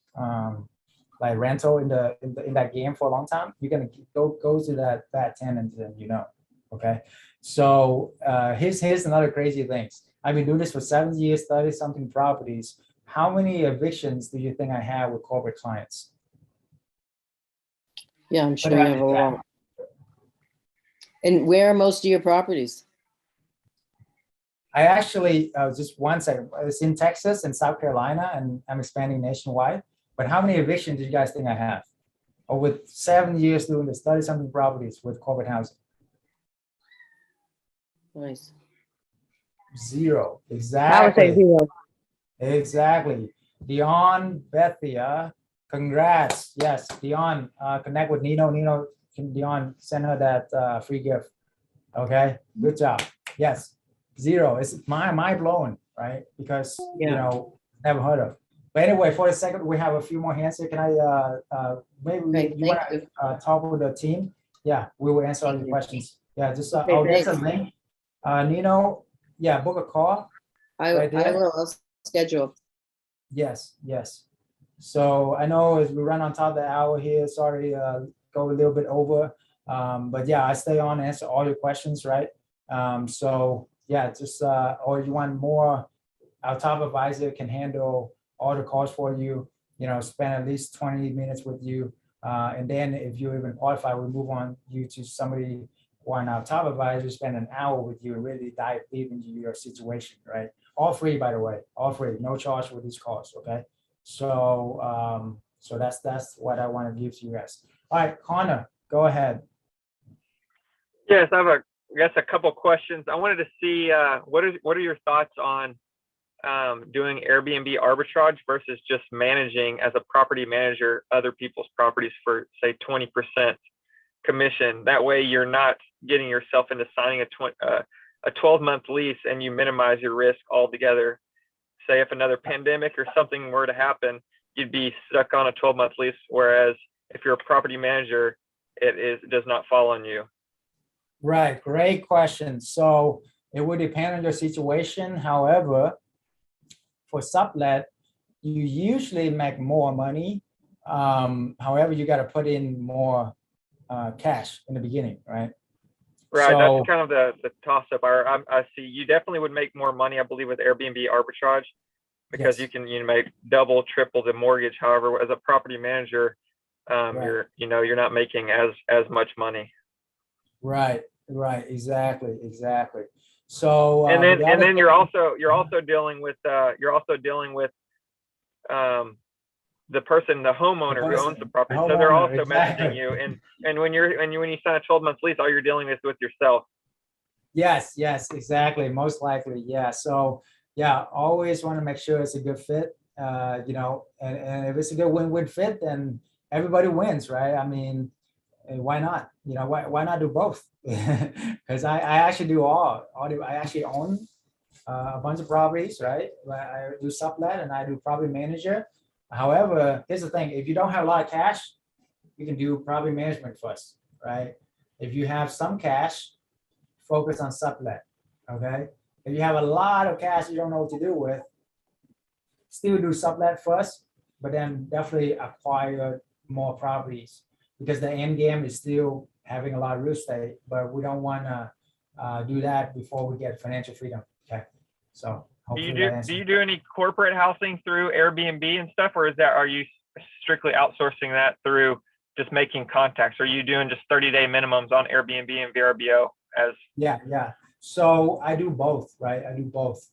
like rental in that game for a long time, you're gonna go to that tenant, and okay. So here's another crazy thing. I've been doing this for 7 years, 30-something properties. How many evictions do you think I have with corporate clients? Yeah, I'm sure you have a lot. And where are most of your properties? I actually, just one second, it's in Texas and South Carolina, and I'm expanding nationwide. But how many evictions do you guys think I have? Over 7 years doing this, 30-something properties with corporate housing. Nice. 0. Exactly. I would say 0. Exactly. Dion, Bethia, congrats. Yes, Dion, connect with Nino. Dion, send her that free gift. Okay, good job. Yes. 0. It's mind blowing, right? Because never heard of. But anyway, for a second, we have a few more hands here. Can I, maybe Okay, you thank want to talk with the team? Yeah, we will answer all your questions. Yeah, just, Okay, oh, there's a thanks. link. Nino, yeah, book a call. I right there. will, I'll schedule. Yes, yes. So I know as we run on top of the hour here, sorry, go a little bit over. But yeah, I stay on, answer all your questions, right? So yeah, just, or you want more, our top advisor can handle all the calls for you, spend at least 20 minutes with you. And then if you even qualify, we move on you to somebody one our top advisor, spend an hour with you and really dive deep into your situation, right? All free, by the way, all free, no charge for these calls, okay? So so that's what I want to give to you guys. All right, Connor, go ahead. Yes, I have I guess a couple questions. I wanted to see what are your thoughts on doing Airbnb arbitrage versus just managing as a property manager other people's properties for say 20% commission. That way you're not getting yourself into signing a 12-month lease and you minimize your risk altogether. Say if another pandemic or something were to happen, you'd be stuck on a 12-month lease, whereas if you're a property manager, it does not fall on you. Right, great question. So it would depend on your situation. However, for sublet, you usually make more money. However, you got to put in more cash in the beginning, right? Right, So, that's kind of the toss-up. I see you definitely would make more money, I believe, with Airbnb arbitrage because yes. you can make double, triple the mortgage. However, as a property manager, Right. you're not making as much money. Right, exactly. So And then you're also dealing with the person, the homeowner who owns the property. So they're also exactly. messaging you, and when you sign a 12-month lease, all you're dealing with yourself. Yes, exactly. Most likely, yeah. So yeah, always want to make sure it's a good fit. And if it's a good win-win fit, then everybody wins, right? I mean, why not? Why not do both? Because I actually do I actually own a bunch of properties, right? I do sublet and I do property manager. However, here's the thing: if you don't have a lot of cash, you can do property management first, right? If you have some cash, focus on sublet, okay? If you have a lot of cash you don't know what to do with, still do sublet first, but then definitely acquire more properties because the end game is still having a lot of real estate, but we don't want to do that before we get financial freedom, okay? So do you do any corporate housing through Airbnb and stuff, or are you strictly outsourcing that through just making contacts? Or are you doing just 30-day minimums on Airbnb and VRBO as? Yeah. So I do both, right? I do both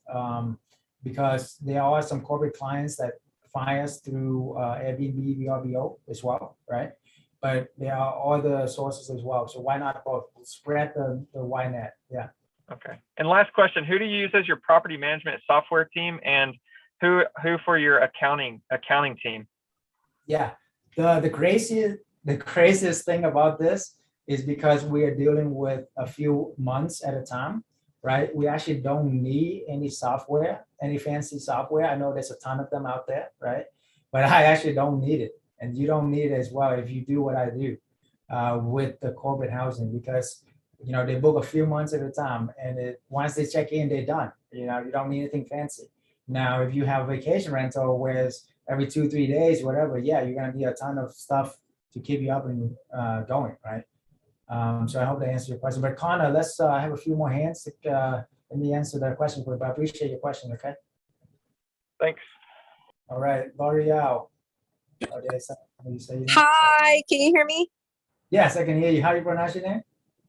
because there are some corporate clients that find us through Airbnb, VRBO as well, right? But there are other sources as well. So why not both? Spread the wide net. Yeah. Okay. And last question, who do you use as your property management software team, and who for your accounting team? Yeah. The craziest thing about this is because we are dealing with a few months at a time, right? We actually don't need any software, any fancy software. I know there's a ton of them out there, right? But I actually don't need it. And you don't need it as well if you do what I do with the corporate housing, because they book a few months at a time, and once they check in, they're done. You don't need anything fancy. Now, if you have a vacation rental, whereas every 2-3 days, whatever, yeah, you're gonna need a ton of stuff to keep you up and going, right? So I hope that answers your question. But Connor, let's have a few more hands. Let me answer that question for you, but I appreciate your question, okay? Thanks. All right, L'Oreal. Hi, can you hear me? Yes, I can hear you. How do you pronounce your name?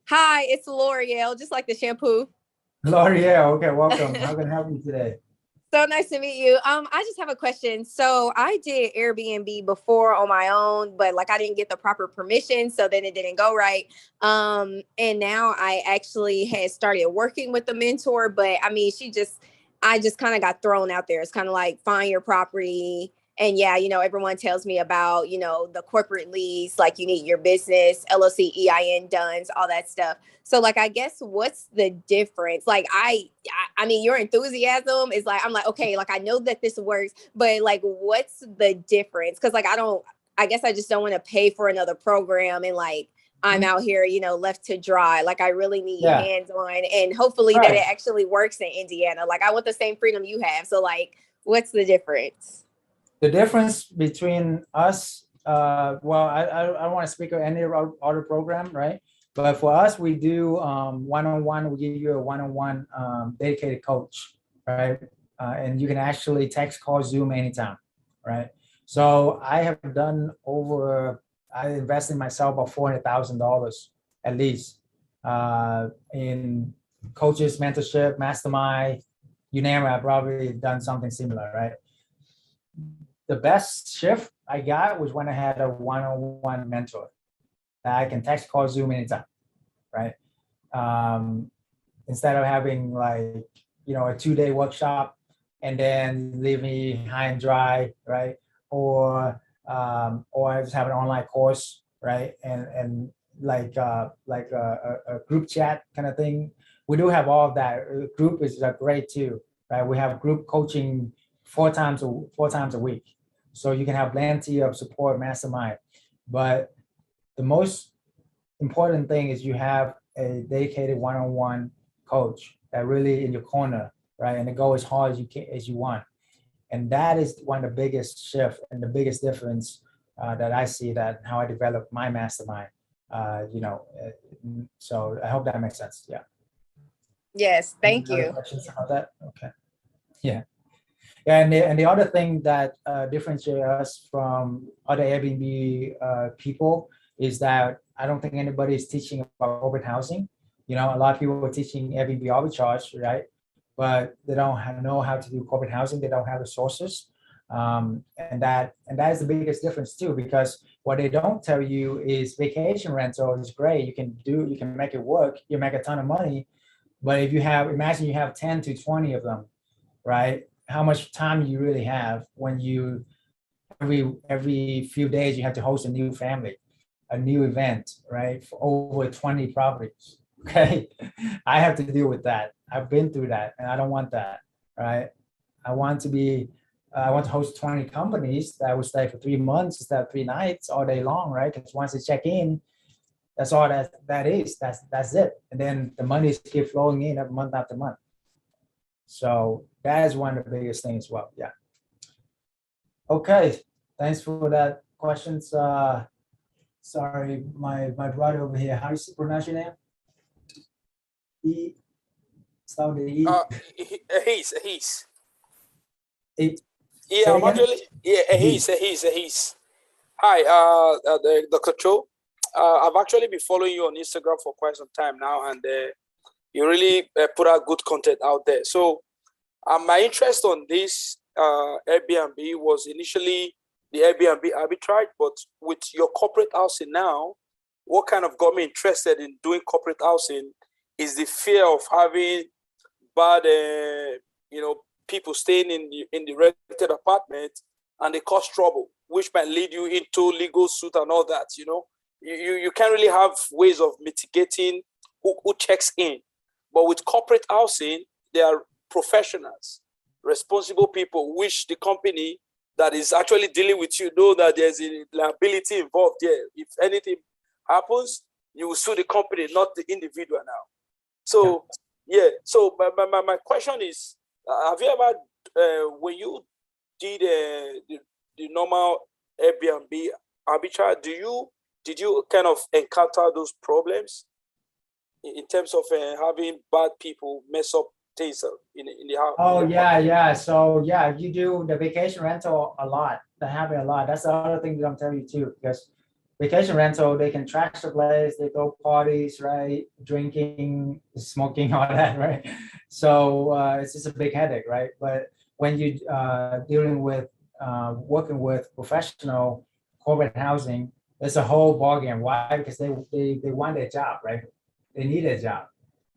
Hi, it's L'Oreal, just like the shampoo. L'Oreal, okay, welcome. How can I help you today? So nice to meet you. I just have a question. So I did Airbnb before on my own, but I didn't get the proper permission, so then it didn't go right. And now I actually had started working with a mentor, but I mean, I just kind of got thrown out there. It's kind of like find your property And yeah, everyone tells me about, the corporate leads, like you need your business, LLC, EIN done, all that stuff. So like, I guess what's the difference? Like, I mean, your enthusiasm is like, I'm like, okay, like I know that this works, but like, what's the difference? Cause like, I guess I just don't want to pay for another program and like, I'm out here, left to dry. Like I really need hands on, and hopefully that it actually works in Indiana. Like I want the same freedom you have. So like, what's the difference? The difference between us, well, I don't want to speak of any other program, right? But for us, we do one-on-one. We give you a one-on-one dedicated coach, right? And you can actually text, call, Zoom anytime, right? So I have done I invested in myself about $400,000 at least in coaches, mentorship, mastermind, you name it. I've probably done something similar, right? The best shift I got was when I had a one-on-one mentor that I can text, call, Zoom anytime, right? Instead of having like, a 2-day workshop and then leave me high and dry, right? Or I just have an online course, right? And like a group chat kind of thing. We do have all of that. Group is great too, right? We have group coaching 4 times a week. So you can have plenty of support, mastermind. But the most important thing is you have a dedicated one-on-one coach that really in your corner, right? And to go as hard as you want. And that is one of the biggest shift and the biggest difference that I see that how I develop my mastermind. So I hope that makes sense. Yeah. Yes, thank you. Questions about that? Okay. Yeah. And the other thing that differentiates us from other Airbnb people is that I don't think anybody is teaching about corporate housing. A lot of people are teaching Airbnb arbitrage, right? But they don't know how to do corporate housing. They don't have the sources. And that is the biggest difference too, because what they don't tell you is vacation rental is great. You can make it work. You make a ton of money. But if imagine you have 10 to 20 of them, right? How much time you really have when you every few days you have to host a new family, a new event, right? For over 20 properties. Okay. I have to deal with that. I've been through that and I don't want that, right? I want to host 20 companies that will stay for 3 months instead of 3 nights all day long, right? Because once they check in, that's all that is. That's it. And then the money keep flowing in every month after month. So that is one of the biggest things as well. Yeah. Okay. Thanks for that questions. Sorry, my brother over here. How do you pronounce your name? E. Start with E. He's. Yeah, I'm actually. Yeah, he's. Hi, Dr. Chau. I've actually been following you on Instagram for quite some time now, and you really put out good content out there. So my interest on this Airbnb was initially the Airbnb arbitrage, but with your corporate housing now, what kind of got me interested in doing corporate housing is the fear of having bad, people staying in the rented apartment, and they cause trouble, which might lead you into legal suit and all that. You can't really have ways of mitigating who checks in. But with corporate housing, they are professionals, responsible people, which the company that is actually dealing with you know that there's a liability involved there. If anything happens, you will sue the company, not the individual now. So, yeah. So my question is, have you ever, when you did the normal Airbnb arbitrage, did you kind of encounter those problems in terms of having bad people mess up things in the house? Oh, yeah. So, yeah, you do the vacation rental a lot. That happen a lot. That's the other thing that I'm telling you too, because vacation rental, they can trash the place, they throw parties, right? Drinking, smoking, all that, right? So it's just a big headache, right? But when you dealing with working with professional corporate housing, it's a whole ballgame. Why? Because they want their job, right? They need a job,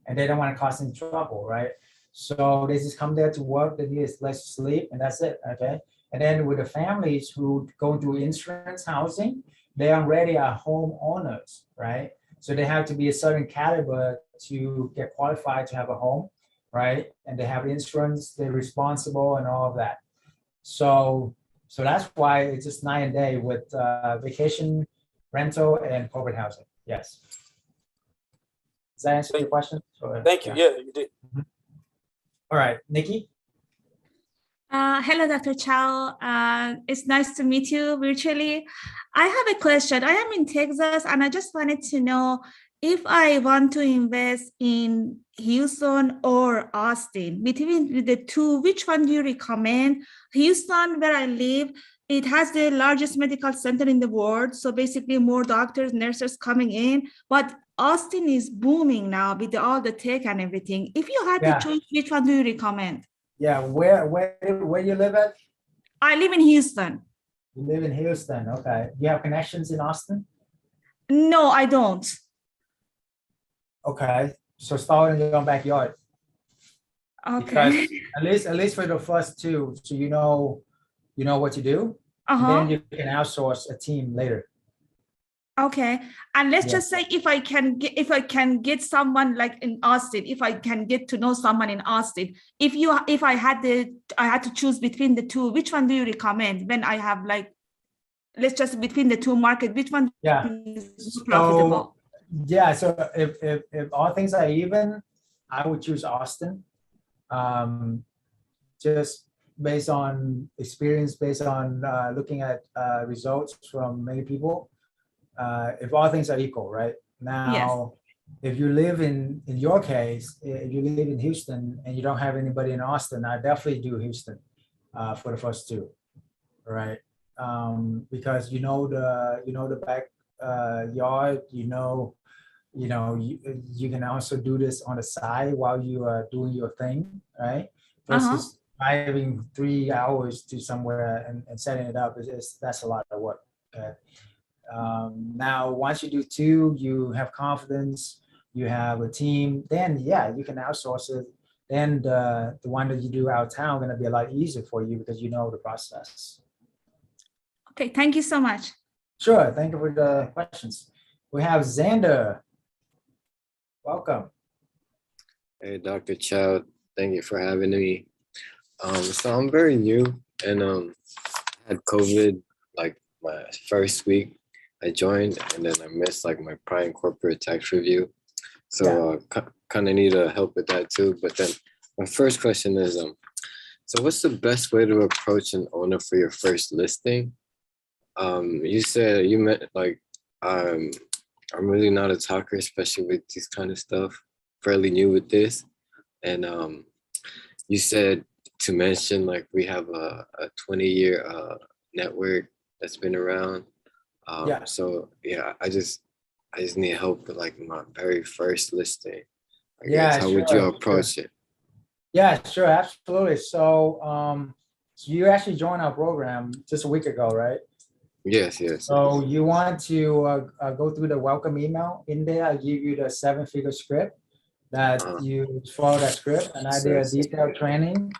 and they don't want to cause any trouble, right? So they just come there to work. They need a place to sleep, and that's it. Okay. And then with the families who go through insurance housing, they already are homeowners, right? So they have to be a certain caliber to get qualified to have a home, right? And they have insurance, they're responsible and all of that. So that's why it's just night and day with vacation rental and corporate housing. Yes. Does that answer your question? Thank you. Yeah, you did. All right, Nikki. Hello, Dr. Chau. It's nice to meet you virtually. I have a question. I am in Texas, and I just wanted to know if I want to invest in Houston or Austin, between the two, which one do you recommend? Houston, where I live, it has the largest medical center in the world. So basically more doctors, nurses coming in, but Austin is booming now with all the tech and everything. If you had to choose, which one do you recommend? Yeah, where you live at? I live in Houston. You live in Houston, okay. You have connections in Austin? No, I don't. Okay, so start in your own backyard. Okay. Because at least for the first two, so you know what to do. And then you can outsource a team later. Okay, and let's just say if I can get someone like in Austin, if I can get to know someone in Austin, if I had to choose between the two, which one do you recommend? When I have like, let's just between the two markets, which one is profitable? So if all things are even, I would choose Austin. Just based on experience, based on looking at results from many people. If all things are equal, right? Now, if you live in your case, if you live in Houston and you don't have anybody in Austin, I definitely do Houston for the first two, right? Because you know the back yard, you can also do this on the side while you are doing your thing, right? Versus driving 3 hours to somewhere and setting it up that's a lot of work. Okay. Now, once you do two, you have confidence, you have a team, then you can outsource it. Then the one that you do out of town going to be a lot easier for you because you know the process. Okay, thank you so much. Sure, thank you for the questions. We have Xander. Welcome. Hey, Dr. Chau, thank you for having me. So I'm very new and I had COVID like my first week. I joined and then I missed like my prime corporate tax review. So kind of need help with that too. But then my first question is, so what's the best way to approach an owner for your first listing? You meant like, I'm really not a talker, especially with this kind of stuff, fairly new with this. And you said to mention like we have a 20-year network that's been around. So I just need help with like my very first listing. I guess. How would you approach it? Yeah, sure, absolutely. So so you actually joined our program just a week ago, right? Yes. So you want to go through the welcome email. In there, I give you the 7-figure script that you follow that script, and I did a detailed training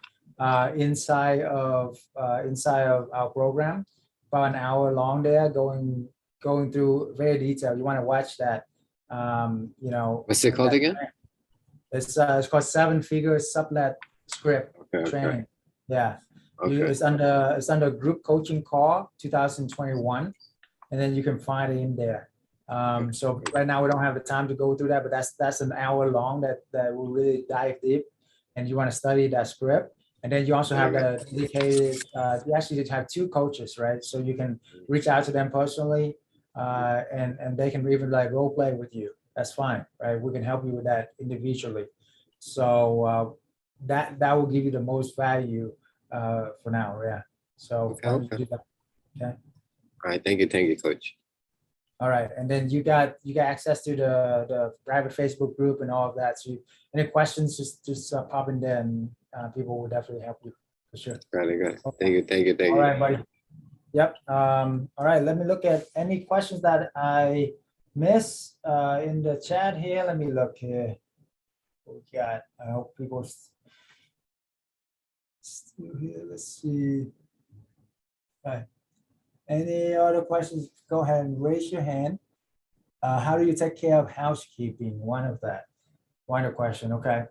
inside of our program, about an hour long there, going through very detailed. You want to watch that. What's it called again? It's called 7-figure sublet script training. Yeah. It's under group coaching call 2021, and then you can find it in there. So right now we don't have the time to go through that, but that's an hour long that will really dive deep, and you want to study that script. And then you also have the dedicated, you actually have 2 coaches, right? So you can reach out to them personally, and they can even like role play with you. That's fine, right? We can help you with that individually. So that will give you the most value for now, yeah. So do that. Okay. All right, thank you, Coach. All right, and then you got access to the private Facebook group and all of that. So any questions, just pop in there, and people will definitely help you for sure. Got it. Thank you. All right, buddy. Yep. All right, let me look at any questions that I missed in the chat here. Let me look here. What we got? I hope people still here. Let's see. Okay. Any other questions? Go ahead and raise your hand. How do you take care of housekeeping? One of question. Okay.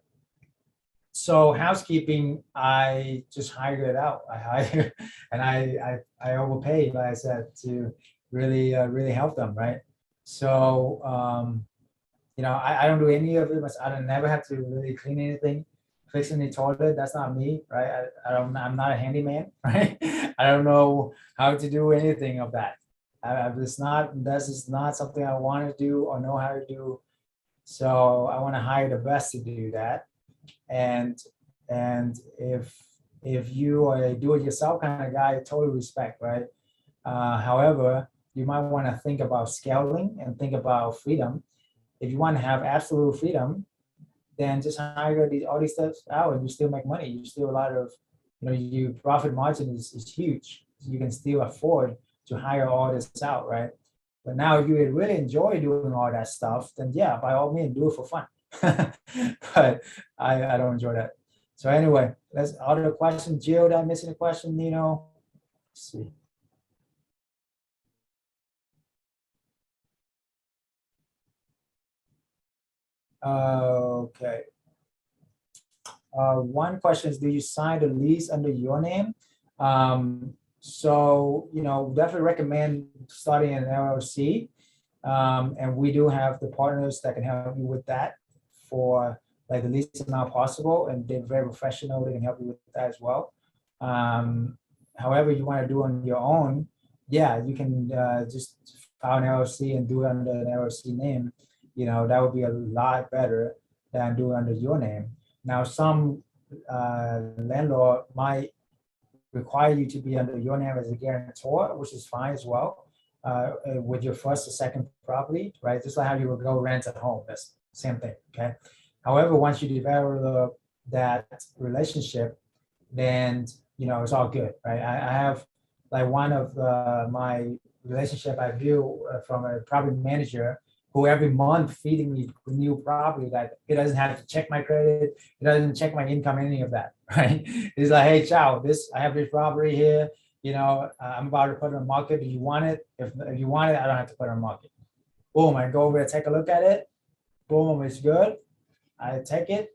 So housekeeping, I just hire it out. I hire and I overpay, like I said, to really help them, right? So I don't do any of it. But I don't never have to really clean anything, fix any toilet. That's not me, right? I'm not a handyman, right? I don't know how to do anything of that. That's just not something I want to do or know how to do. So I want to hire the best to do that. And if you are a do-it-yourself kind of guy, I totally respect, right? However, you might want to think about scaling and think about freedom. If you want to have absolute freedom, then just hire all these steps out and you still make money. You still a lot of, your profit margin is huge. You can still afford to hire all this out, right? But now if you really enjoy doing all that stuff, then yeah, by all means, do it for fun. But I don't enjoy that. So anyway, let's other question. Jill, did I miss any question? Nino? Let's see. Okay. One question is, do you sign the lease under your name? So, definitely recommend starting an LLC. And we do have the partners that can help you with that for like the least amount possible, and they're very professional. They can help you with that as well. However, you want to do on your own, yeah, you can just file an LLC and do it under an LLC name. That would be a lot better than doing under your name. Now, some landlord might require you to be under your name as a guarantor, which is fine as well, with your first or second property, right? Just like how you would go rent a home, that's the same thing, okay? However, once you develop that relationship, then, it's all good, right? I have like one of my relationship I view from a property manager who every month feeding me new property that he doesn't have to check my credit, he doesn't check my income, any of that, right? He's like, hey, Chau, I have this property here, I'm about to put it on the market. Do you want it? If you want it, I don't have to put it on the market. Boom, I go over there, take a look at it. Boom, it's good. I take it.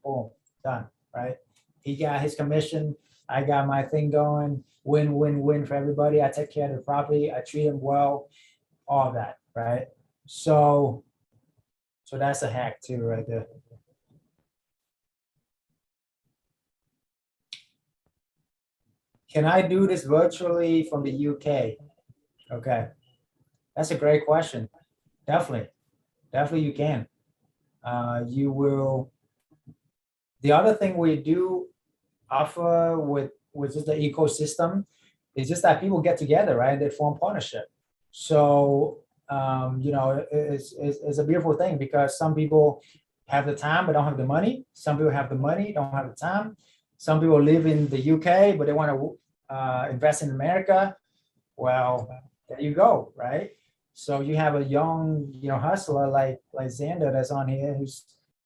Boom, done, right? He got his commission. I got my thing going. Win, win, win for everybody. I take care of the property. I treat him well. All that, right? So that's a hack too, right there. Can I do this virtually from the UK? Okay, that's a great question. Definitely you can. You will. The other thing we do offer with just the ecosystem is just that people get together, right? They form partnership. So it's a beautiful thing because some people have the time but don't have the money. Some people have the money, don't have the time. Some people live in the UK but they want to invest in America. Well, there you go, right? So you have a young, hustler like Xander that's on here, who's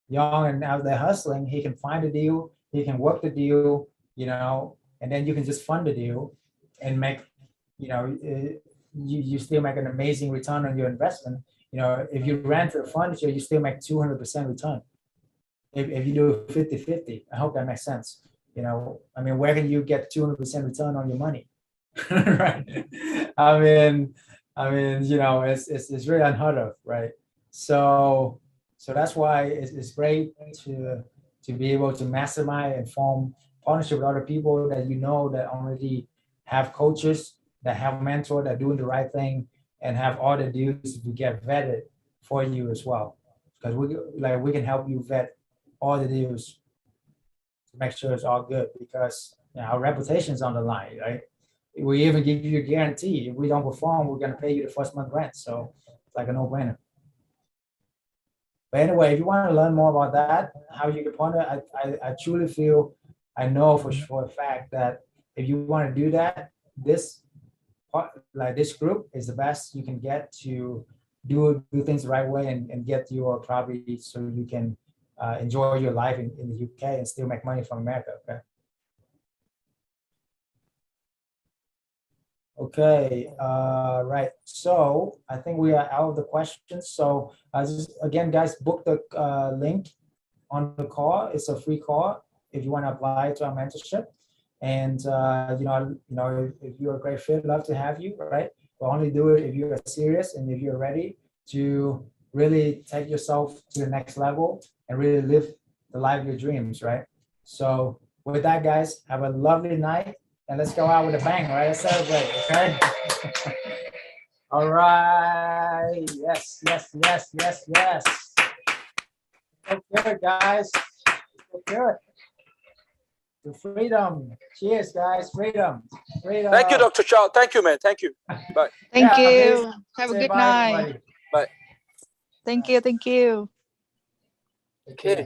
young and out there hustling. He can find a deal, he can work the deal, and then you can just fund the deal and make, you still make an amazing return on your investment. If you rent the furniture, you still make 200% return. If you do 50-50, I hope that makes sense. Where can you get 200% return on your money? Right? It's really unheard of, right? So that's why it's great to be able to mastermind and form partnership with other people that that already have coaches, that have mentors, that are doing the right thing, and have all the deals to get vetted for you as well. Because we can help you vet all the deals to make sure it's all good, because our reputation is on the line, right? We even give you a guarantee. If we don't perform, we're going to pay you the first month rent. So it's like a no-brainer. But anyway, if you want to learn more about that, how you can partner, I truly feel, I know for a fact that if you want to do that, this group is the best you can get to do things the right way and get your property so you can enjoy your life in the UK and still make money from America. Okay. Okay, right. So I think we are out of the questions. So just, again, guys, book the link on the call. It's a free call if you want to apply to our mentorship. And if you're a great fit, love to have you, right? But only do it if you're serious and if you're ready to really take yourself to the next level and really live the life of your dreams, right? So with that, guys, have a lovely night and let's go out with a bang, right? Let's celebrate, okay? All right. Yes, yes, yes, yes, yes. So good, guys. So good. To freedom. Cheers, guys. Freedom. Freedom. Thank you, Dr. Chau. Thank you, man. Thank you. Bye. Thank Yeah, you. please Have a say good bye, night. everybody. Bye. Thank you. Thank you. Okay.